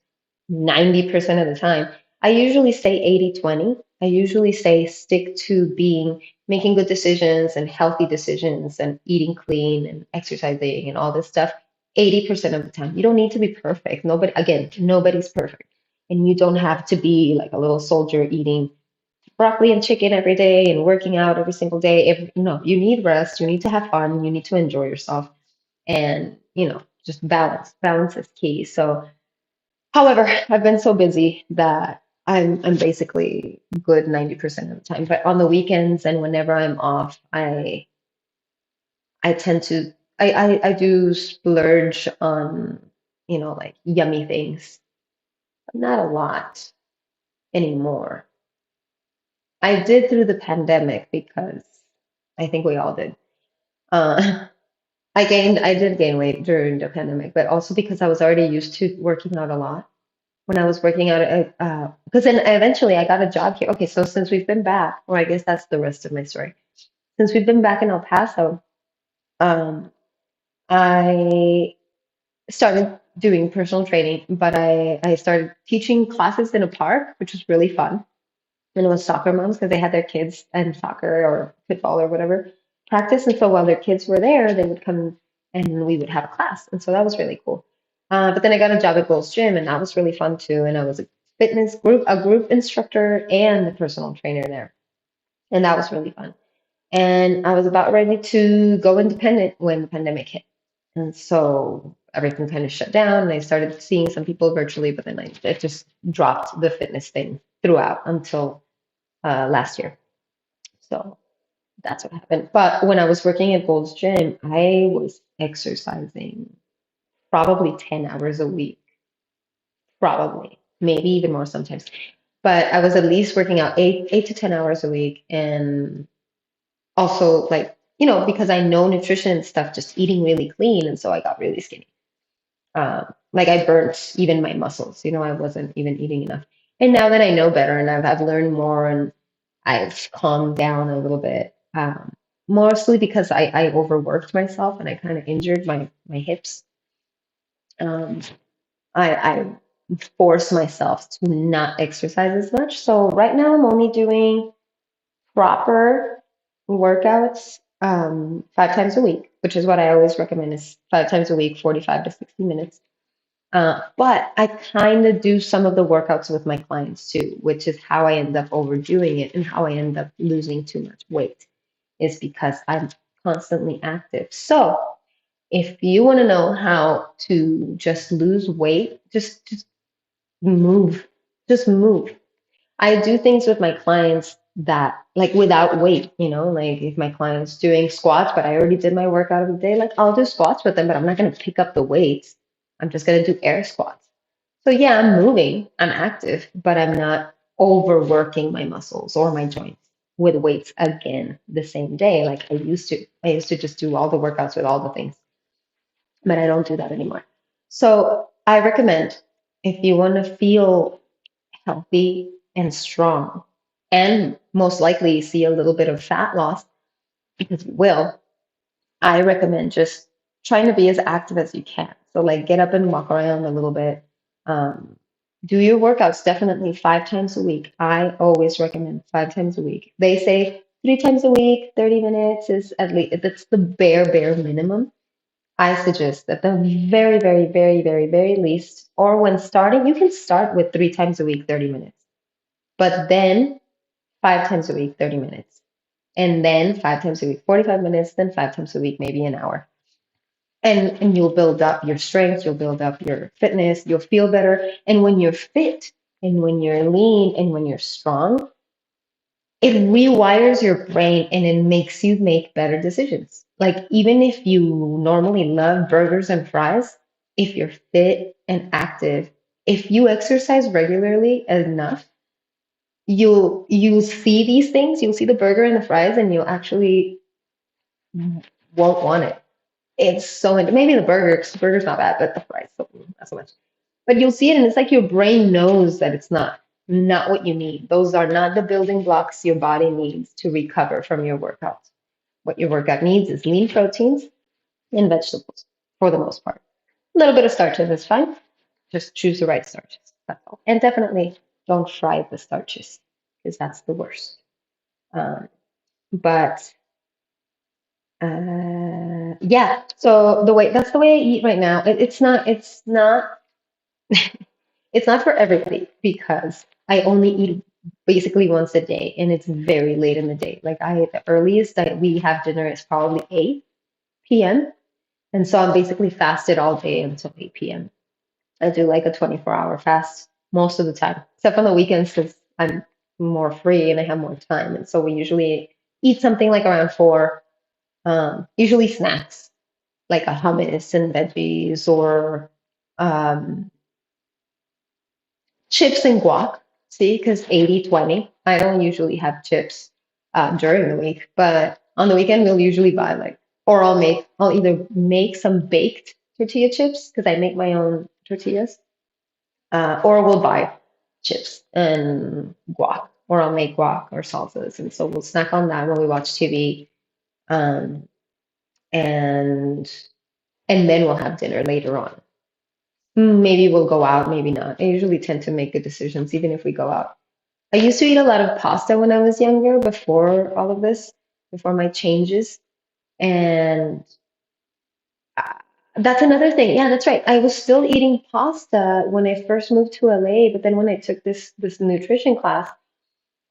90% of the time. I usually say 80/20. I usually say stick to making good decisions and healthy decisions and eating clean and exercising and all this stuff 80% of the time. You don't need to be perfect. Nobody's perfect. And you don't have to be like a little soldier eating broccoli and chicken every day and working out every single day. No, you need rest, you need to have fun, you need to enjoy yourself, and just balance. Balance is key. So, however, I've been so busy that I'm basically good 90% of the time. But on the weekends and whenever I'm off, I tend to I do splurge on, like yummy things, but not a lot anymore. I did through the pandemic because I think we all did. Uh, I did gain weight during the pandemic, but also because I was already used to working out a lot. When I was working out, because then eventually I got a job here. Okay, so since we've been back, or I guess that's the rest of my story. Since we've been back in El Paso, um, I started doing personal training, but I started teaching classes in a park, which was really fun. And it was soccer moms because they had their kids and soccer or football or whatever practice. And so while their kids were there, they would come and we would have a class. And so that was really cool. But then I got a job at Gold's Gym, and that was really fun too. And I was a group instructor and a personal trainer there. And that was really fun. And I was about ready to go independent when the pandemic hit. And so everything kind of shut down, and I started seeing some people virtually, but then it just dropped the fitness thing throughout until last year. So that's what happened. But when I was working at Gold's Gym, I was exercising probably 10 hours a week, probably, maybe even more sometimes. But I was at least working out 8 to 10 hours a week. And also, like, because I know nutrition and stuff, just eating really clean. And so I got really skinny. Like I burnt even my muscles, I wasn't even eating enough. And now that I know better and I've learned more and I've calmed down a little bit, mostly because I overworked myself and I kind of injured my hips. Um, I force myself to not exercise as much. So right now I'm only doing proper workouts 5 times a week, which is what I always recommend is 5 times a week, 45 to 60 minutes. But I kind of do some of the workouts with my clients too, which is how I end up overdoing it and how I end up losing too much weight is because I'm constantly active. So if you want to know how to just lose weight, just move. Just move. I do things with my clients that like without weight, like if my client's doing squats, but I already did my workout of the day, like I'll do squats with them, but I'm not going to pick up the weights. I'm just going to do air squats. So yeah, I'm moving, I'm active, but I'm not overworking my muscles or my joints with weights again the same day like I used to. I used to just do all the workouts with all the things, but I don't do that anymore. So I recommend if you want to feel healthy and strong, and most likely see a little bit of fat loss because you will, I recommend just trying to be as active as you can. So, like, get up and walk around a little bit. Um, do your workouts definitely 5 times a week. I always recommend 5 times a week. They say 3 times a week, 30 minutes is at least, that's the bare minimum. I suggest that the very, very, very, very, very least, or when starting, you can start with 3 times a week, 30 minutes. But then 5 times a week, 30 minutes. And then 5 times a week, 45 minutes, then 5 times a week, maybe an hour. And you'll build up your strength, you'll build up your fitness, you'll feel better. And when you're fit and when you're lean and when you're strong, it rewires your brain and it makes you make better decisions. Like even if you normally love burgers and fries, if you're fit and active, if you exercise regularly enough, you'll see these things, you'll see the burger and the fries, and you'll actually won't want it. It's so maybe the burger, 'cause the burger's not bad, but the fries, so not so much. But you'll see it, and it's like your brain knows that it's not what you need. Those are not the building blocks your body needs to recover from your workouts. What your workout needs is lean proteins and vegetables for the most part. A little bit of starches is fine. Just choose the right starches. That's all. And definitely don't fry the starches because that's the worst. Um, but yeah, so that's the way I eat right now. It's not for everybody because I only eat basically once a day, and it's very late in the day. Like the earliest that we have dinner is probably 8 p.m. And so I'm basically fasted all day until 8 p.m. I do like a 24-hour fast most of the time, except on the weekends because I'm more free and I have more time. And so we usually eat something like around 4, usually snacks. like a hummus and veggies or um, chips and guac. See, because 80/20. I don't usually have chips during the week, but on the weekend we'll usually buy like, or I'll either make some baked tortilla chips because I make my own tortillas, or we'll buy chips and guac, or I'll make guac or salsas, and so we'll snack on that when we watch TV, um, and and then we'll have dinner later on. Maybe we'll go out, maybe not. I usually tend to make good decisions, even if we go out. I used to eat a lot of pasta when I was younger, before all of this, before my changes. And uh, that's another thing. Yeah, that's right. I was still eating pasta when I first moved to LA, but then when I took this nutrition class,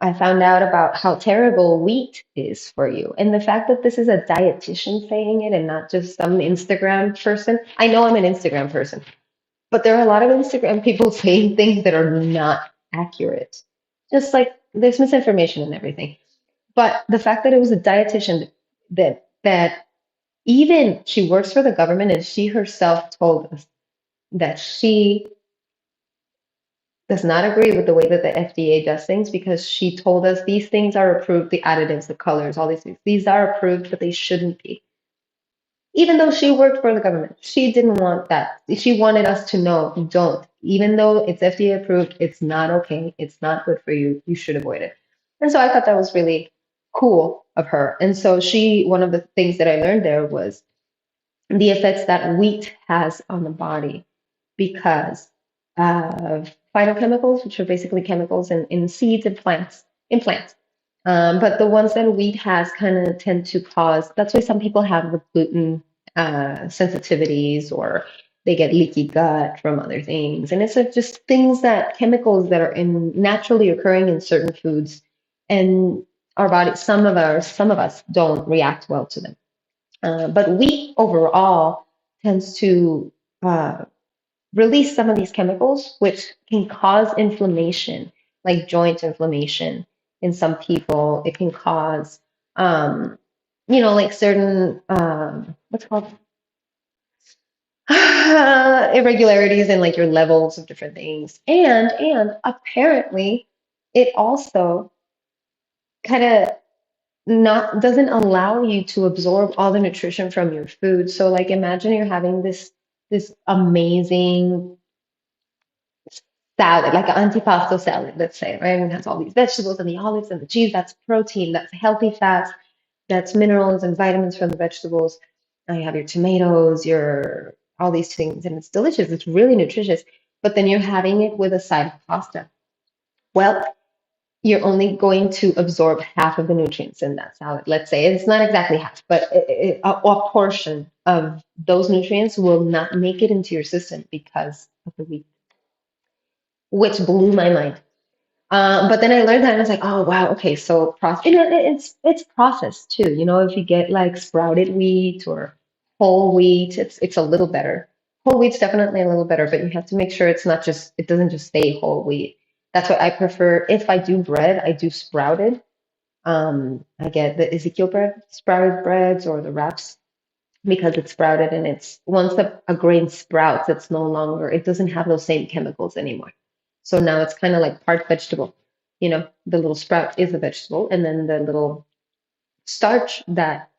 I found out about how terrible wheat is for you. And the fact that this is a dietitian saying it and not just some Instagram person. I know I'm an Instagram person, but there are a lot of Instagram people saying things that are not accurate. Just like there's misinformation and everything. But the fact that it was a dietitian that even she works for the government and she herself told us that she does not agree with the way that the FDA does things, because she told us these things are approved, the additives, the colors, all these things. These are approved, but they shouldn't be. Even though she worked for the government, she didn't want that. She wanted us to know, don't. Even though it's FDA approved, it's not okay. It's not good for you. You should avoid it. And so I thought that was really cool of her. And so one of the things that I learned there was the effects that wheat has on the body because of phytochemicals, which are basically chemicals in seeds and plants. But the ones that wheat has kind of tend to cause, that's why some people have the gluten sensitivities, or they get leaky gut from other things. And it's just things that chemicals that are naturally occurring in certain foods. And our body, some of us don't react well to them. But wheat overall tends to uh, release some of these chemicals, which can cause inflammation, like joint inflammation in some people. It can cause, um, like certain, what's it called, irregularities in like your levels of different things. And apparently, it also kind of not doesn't allow you to absorb all the nutrition from your food. So like imagine you're having this amazing salad, like an antipasto salad, let's say, right? And it has all these vegetables and the olives and the cheese. That's protein, that's healthy fats, that's minerals and vitamins from the vegetables. Now you have your tomatoes, your all these things, and it's delicious. It's really nutritious. But then you're having it with a side of pasta. Well, you're only going to absorb half of the nutrients in that salad. Let's say it's not exactly half, but a portion of those nutrients will not make it into your system because of the wheat, which blew my mind. But then I learned that and I was like, oh wow, okay, so it's processed too. If you get like sprouted wheat or whole wheat, it's a little better. Whole wheat's definitely a little better, but you have to make sure it doesn't just stay whole wheat. That's why I prefer, if I do bread, I do sprouted. I get the Ezekiel bread, sprouted breads, or the wraps, because it's sprouted, and it's once a grain sprouts, it doesn't have those same chemicals anymore. So now it's kind of like part vegetable. The little sprout is a vegetable, and then the little starch that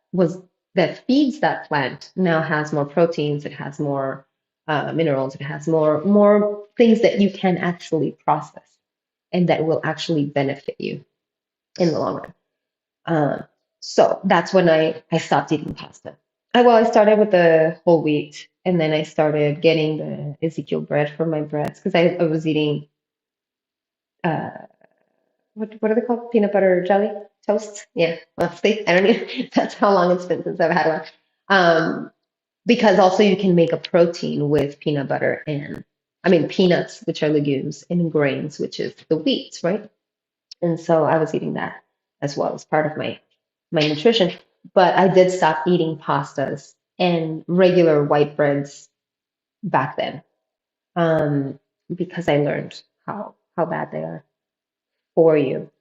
feeds that plant now has more proteins, it has more minerals, it has more things that you can actually process and that will actually benefit you in the long run. Um, so that's when I stopped eating pasta. I started with the whole wheat, and then I started getting the Ezekiel bread for my breads, because I was eating uh, what are they called? Peanut butter jelly toasts? Yeah, well, see, I don't know. That's how long it's been since I've had one. Because also you can make a protein with peanut butter and, I mean, peanuts, which are legumes, and grains, which is the wheat, right? And so I was eating that as well as part of my nutrition. But I did stop eating pastas and regular white breads back then, um, because I learned how bad they are for you.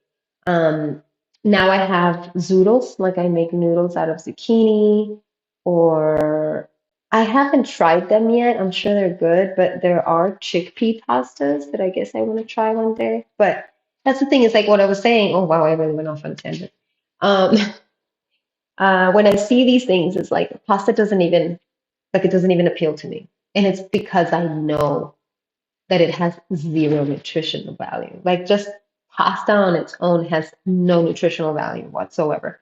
Um, Now I have zoodles, like I make noodles out of zucchini or I haven't tried them yet. I'm sure they're good, but there are chickpea pastas that I guess I want to try one day. But that's the thing, is like what I was saying. Oh wow, I really went off on a tangent. Um, when I see these things, it's like pasta doesn't even like it doesn't even appeal to me, and it's because I know that it has zero nutritional value. Like just pasta on its own has no nutritional value whatsoever.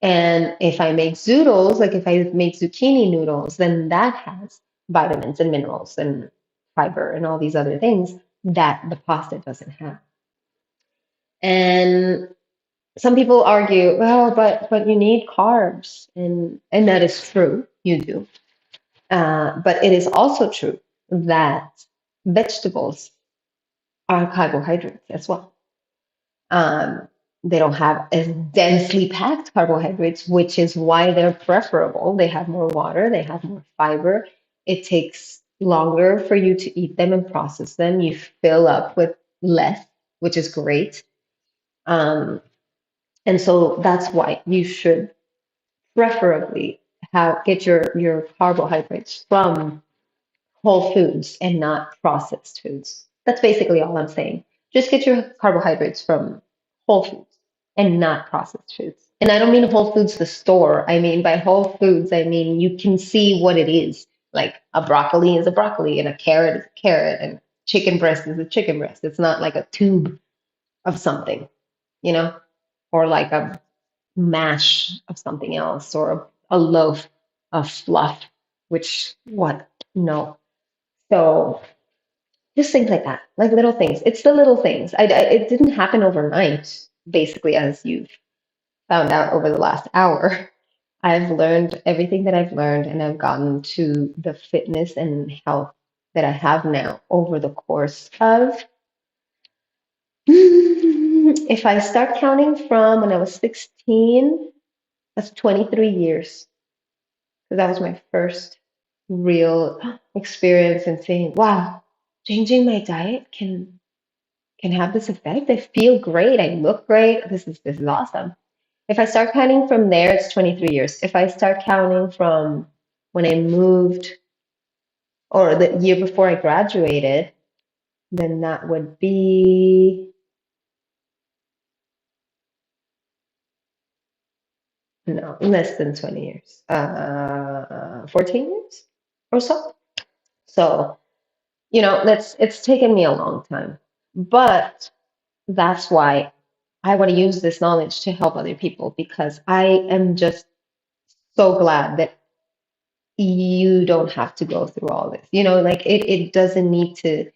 And if I make zoodles, like if I make zucchini noodles, then that has vitamins and minerals and fiber and all these other things that the pasta doesn't have. And some people argue, well, but you need carbs, and that is true, you do. But it is also true that vegetables are carbohydrates as well. Um, they don't have as densely packed carbohydrates, which is why they're preferable. They have more water, they have more fiber. It takes longer for you to eat them and process them. You fill up with less, which is great. Um, and so that's why you should preferably get your carbohydrates from whole foods and not processed foods. That's basically all I'm saying. Just get your carbohydrates from whole foods and not processed foods. And I don't mean whole foods the store. I mean by whole foods, I mean you can see what it is. Like a broccoli is a broccoli and a carrot is a carrot and chicken breast is a chicken breast. It's not like a tube of something, you know, or like a mash of something else or a loaf of fluff, which what? No. So just things like that, like little things. It's the little things. It didn't happen overnight, basically, as you've found out over the last hour. I've learned everything that I've learned, and I've gotten to the fitness and health that I have now over the course of, if I start counting from when I was 16, that's 23 years. So that was my first real experience in saying, wow, changing my diet can have this effect. I feel great. I look great. This is awesome. If I start counting from there, it's 23 years. If I start counting from when I moved or the year before I graduated, then that would be no, less than 20 years. 14 years or so. So, it's taken me a long time. But that's why I want to use this knowledge to help other people because I am just so glad that you don't have to go through all this. Like it doesn't need to,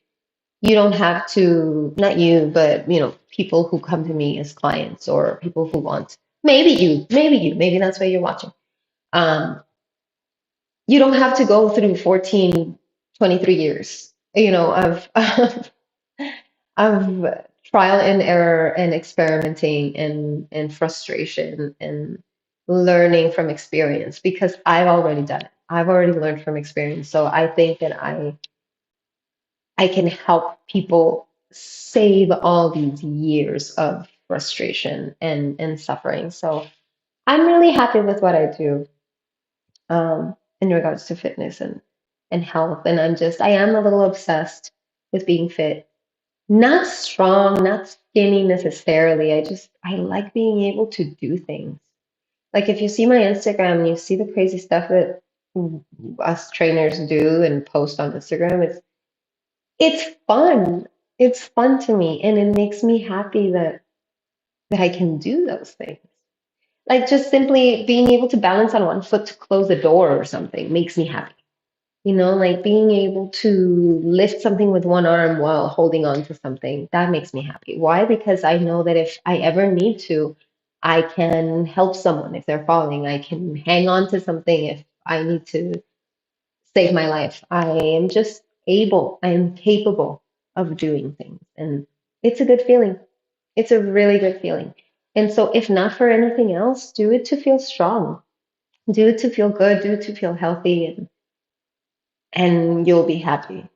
you don't have to, not you, but people who come to me as clients or people who want, maybe that's why you're watching. Um, you don't have to go through 14, 23 years, of trial and error and experimenting and frustration and learning from experience because I've already done it. I've already learned from experience. So I think that I can help people save all these years of frustration and suffering. So I'm really happy with what I do in regards to fitness and health. And I am a little obsessed with being fit. Not strong, not skinny necessarily. I like being able to do things. Like if you see my Instagram, you see the crazy stuff that us trainers do and post on Instagram. It's fun. It's fun to me, and it makes me happy that I can do those things. Like just simply being able to balance on one foot to close a door or something makes me happy. Like being able to lift something with one arm while holding on to something, that makes me happy. Why? Because I know that if I ever need to, I can help someone if they're falling. I can hang on to something if I need to save my life. I am capable of doing things. And it's a good feeling. It's a really good feeling. And so, if not for anything else, do it to feel strong, do it to feel good, do it to feel healthy, and you'll be happy.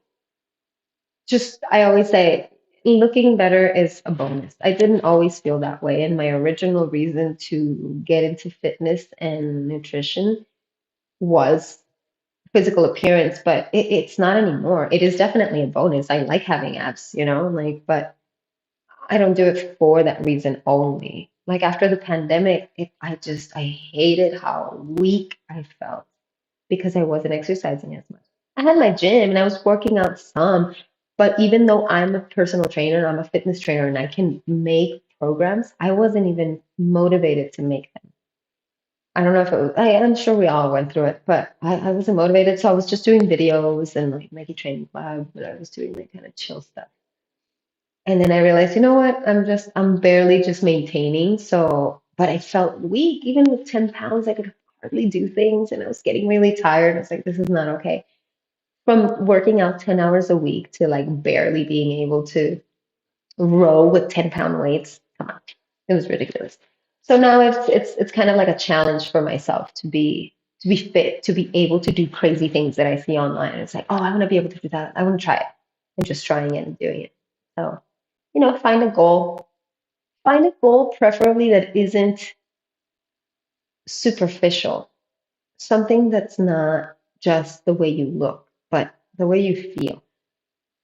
I always say, looking better is a bonus. I didn't always feel that way. And my original reason to get into fitness and nutrition was physical appearance, but it's not anymore. It is definitely a bonus. I like having abs, like, but I don't do it for that reason only. Like after the pandemic, I hated how weak I felt because I wasn't exercising as much. I had my gym and I was working out some, but even though I'm a personal trainer, I'm a fitness trainer, and I can make programs, I wasn't even motivated to make them. I don't know if it was, I'm sure we all went through it, but I wasn't motivated. So I was just doing videos and like Nike Training Club, but I was doing like kind of chill stuff. And then I realized, you know what? I'm barely just maintaining. So, but I felt weak. Even with 10 pounds, I could hardly do things and I was getting really tired. I was like, this is not okay. From working out 10 hours a week to like barely being able to row with 10-pound weights. Come on. It was ridiculous. So now it's kind of like a challenge for myself to be fit, to be able to do crazy things that I see online. And it's like, oh, I want to be able to do that. I want to try it. And just trying it and doing it. So, find a goal. Find a goal preferably that isn't superficial. Something that's not just the way you look, but the way you feel.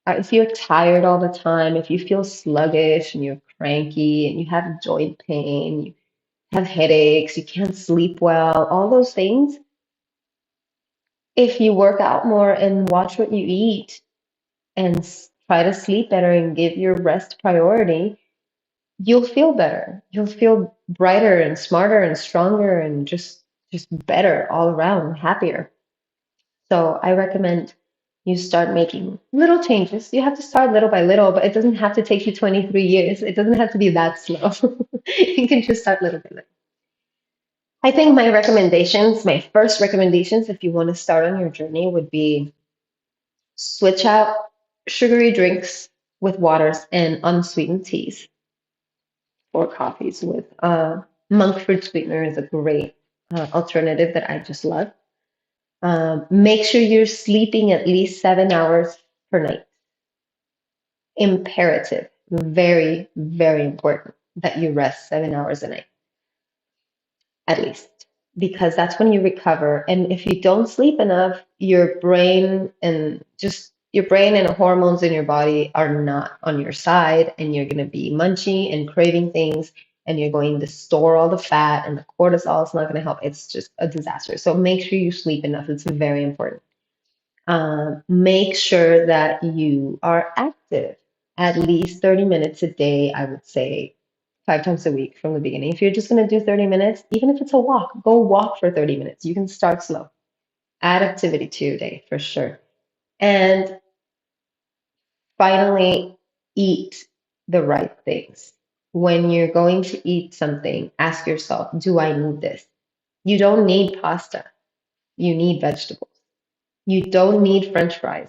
If you're tired all the time, if you feel sluggish and you're cranky and you have joint pain, you have headaches, you can't sleep well, all those things, if you work out more and watch what you eat and try to sleep better and give your rest priority, you'll feel better. You'll feel brighter and smarter and stronger and just better all around, happier. So I recommend you start making little changes. You have to start little by little, but it doesn't have to take you 23 years. It doesn't have to be that slow. You can just start little by little. I think my first recommendations, if you want to start on your journey, would be switch out sugary drinks with waters and unsweetened teas or coffees with monk fruit sweetener is a great alternative that I just love. Make sure you're sleeping at least 7 hours per night. Imperative, very, very important that you rest 7 hours a night, at least, because that's when you recover. And if you don't sleep enough, your brain and the hormones in your body are not on your side, and you're going to be munchy and craving things, and you're going to store all the fat, and the cortisol is not going to help. It's just a disaster. So make sure you sleep enough. It's very important. Make sure that you are active at least 30 minutes a day, I would say 5 times a week from the beginning. If you're just going to do 30 minutes, even if it's a walk, go walk for 30 minutes. You can start slow. Add activity to your day for sure. And finally, eat the right things. When you're going to eat something, ask yourself, do I need this? You don't need pasta. You need vegetables. You don't need French fries.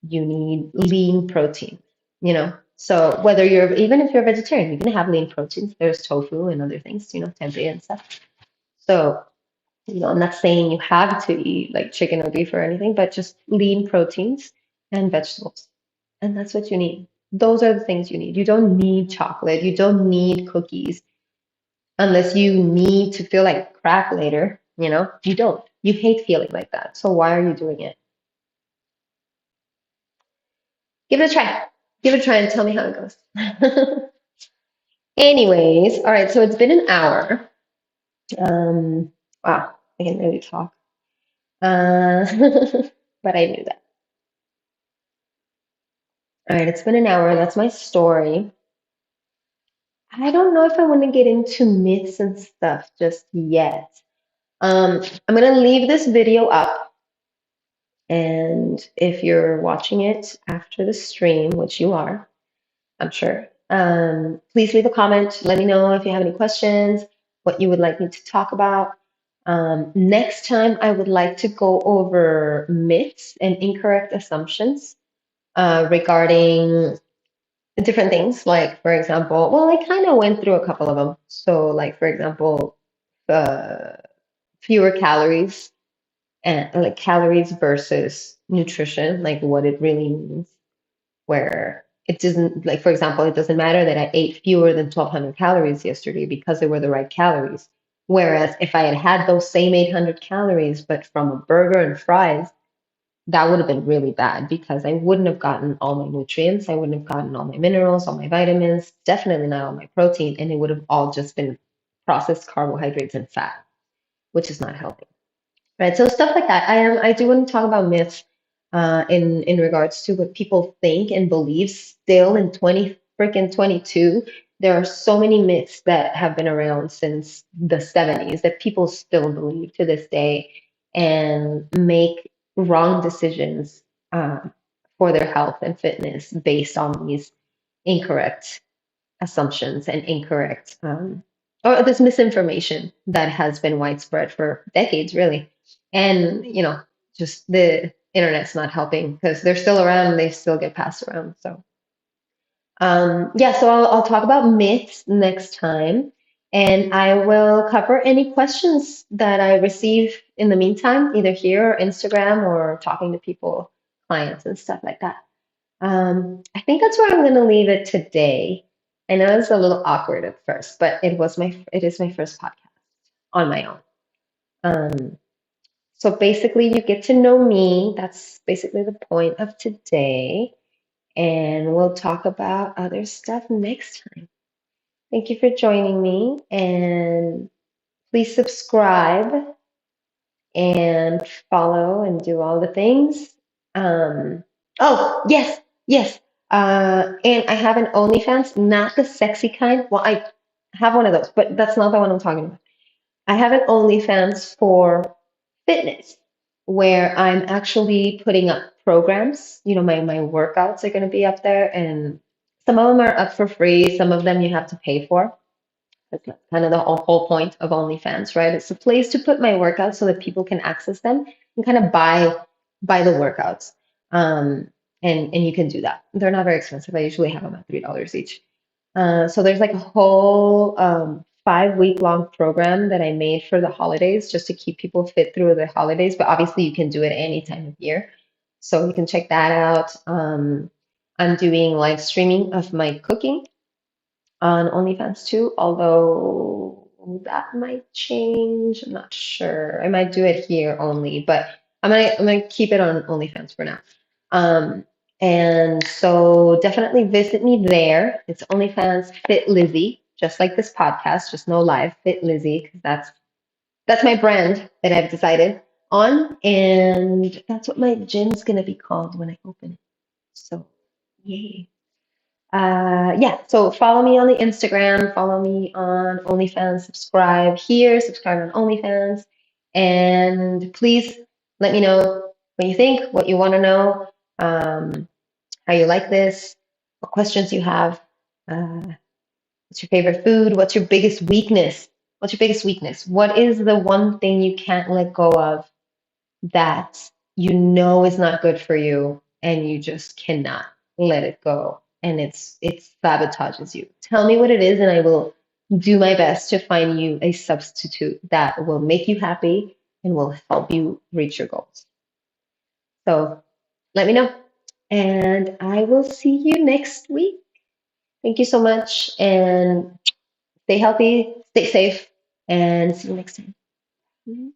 You need lean protein, So whether even if you're a vegetarian, you can have lean proteins. There's tofu and other things, tempeh and stuff. So, I'm not saying you have to eat like chicken or beef or anything, but just lean proteins and vegetables. And that's what you need. Those are the things you need. You don't need chocolate. You don't need cookies unless you need to feel like crap later, You don't. You hate feeling like that. So why are you doing it? Give it a try. Give it a try and tell me how it goes. Anyways, all right, so it's been an hour. Um, wow, I can really talk. Uh, but I knew that. All right, it's been an hour. That's my story. I don't know if I want to get into myths and stuff just yet. I'm gonna leave this video up, and if you're watching it after the stream, which you are, I'm sure. Please leave a comment. Let me know if you have any questions, what you would like me to talk about. Next time, I would like to go over myths and incorrect assumptions regarding different things. Like, for example, well, I kind of went through a couple of them. So, like, for example, uh, fewer calories and like calories versus nutrition, like what it really means where it doesn't, like, for example, it doesn't matter that I ate fewer than 1,200 calories yesterday because they were the right calories. Whereas if I had had those same 800 calories, but from a burger and fries, that would have been really bad because I wouldn't have gotten all my nutrients. I wouldn't have gotten all my minerals, all my vitamins, definitely not all my protein, and it would have all just been processed carbohydrates and fat, which is not healthy. Right. So stuff like that. I do want to talk about myths in regards to what people think and believe still in 20 freaking 22. There are so many myths that have been around since the 70s that people still believe to this day and make wrong decisions uh, for their health and fitness based on these incorrect assumptions and incorrect or this misinformation that has been widespread for decades, really. And, just the internet's not helping because they're still around and they still get passed around. So, yeah, so I'll talk about myths next time. And I will cover any questions that I receive in the meantime, either here or Instagram or talking to people, clients, and stuff like that. I think that's where I'm going to leave it today. I know it's a little awkward at first, but it is my first podcast on my own. Um, so basically, you get to know me. That's basically the point of today, and we'll talk about other stuff next time. Thank you for joining me, and please subscribe and follow and do all the things. Um, oh, yes, yes. And I have an OnlyFans, not the sexy kind. Well, I have one of those, but that's not the one I'm talking about. I have an OnlyFans for fitness where I'm actually putting up programs. My workouts are going to be up there, and some of them are up for free, some of them you have to pay for. That's kind of the whole point of OnlyFans, right? It's a place to put my workouts so that people can access them and kind of buy the workouts. Um, and you can do that. They're not very expensive. I usually have them at $3 each. So there's like a whole 5 week long program that I made for the holidays just to keep people fit through the holidays. But obviously, you can do it any time of year. So you can check that out. I'm doing live streaming of my cooking on OnlyFans too, although that might change. I'm not sure. I might do it here only, but I'm gonna keep it on OnlyFans for now. Um, and so definitely visit me there. It's OnlyFans Fit Lizzy, just like this podcast, just no live Fit Lizzy, because that's my brand that I've decided on, and that's what my gym's gonna be called when I open it. So yay. Yeah, so follow me on the Instagram, follow me on OnlyFans, subscribe here, subscribe on OnlyFans, and please let me know what you think, what you want to know, how you like this, what questions you have, uh, what's your favorite food, what's your biggest weakness? What's your biggest weakness? What is the one thing you can't let go of that you know is not good for you and you just cannot let it go and it sabotages you. Tell me what it is and I will do my best to find you a substitute that will make you happy and will help you reach your goals. So let me know and I will see you next week. Thank you so much and stay healthy, stay safe, and see you next time.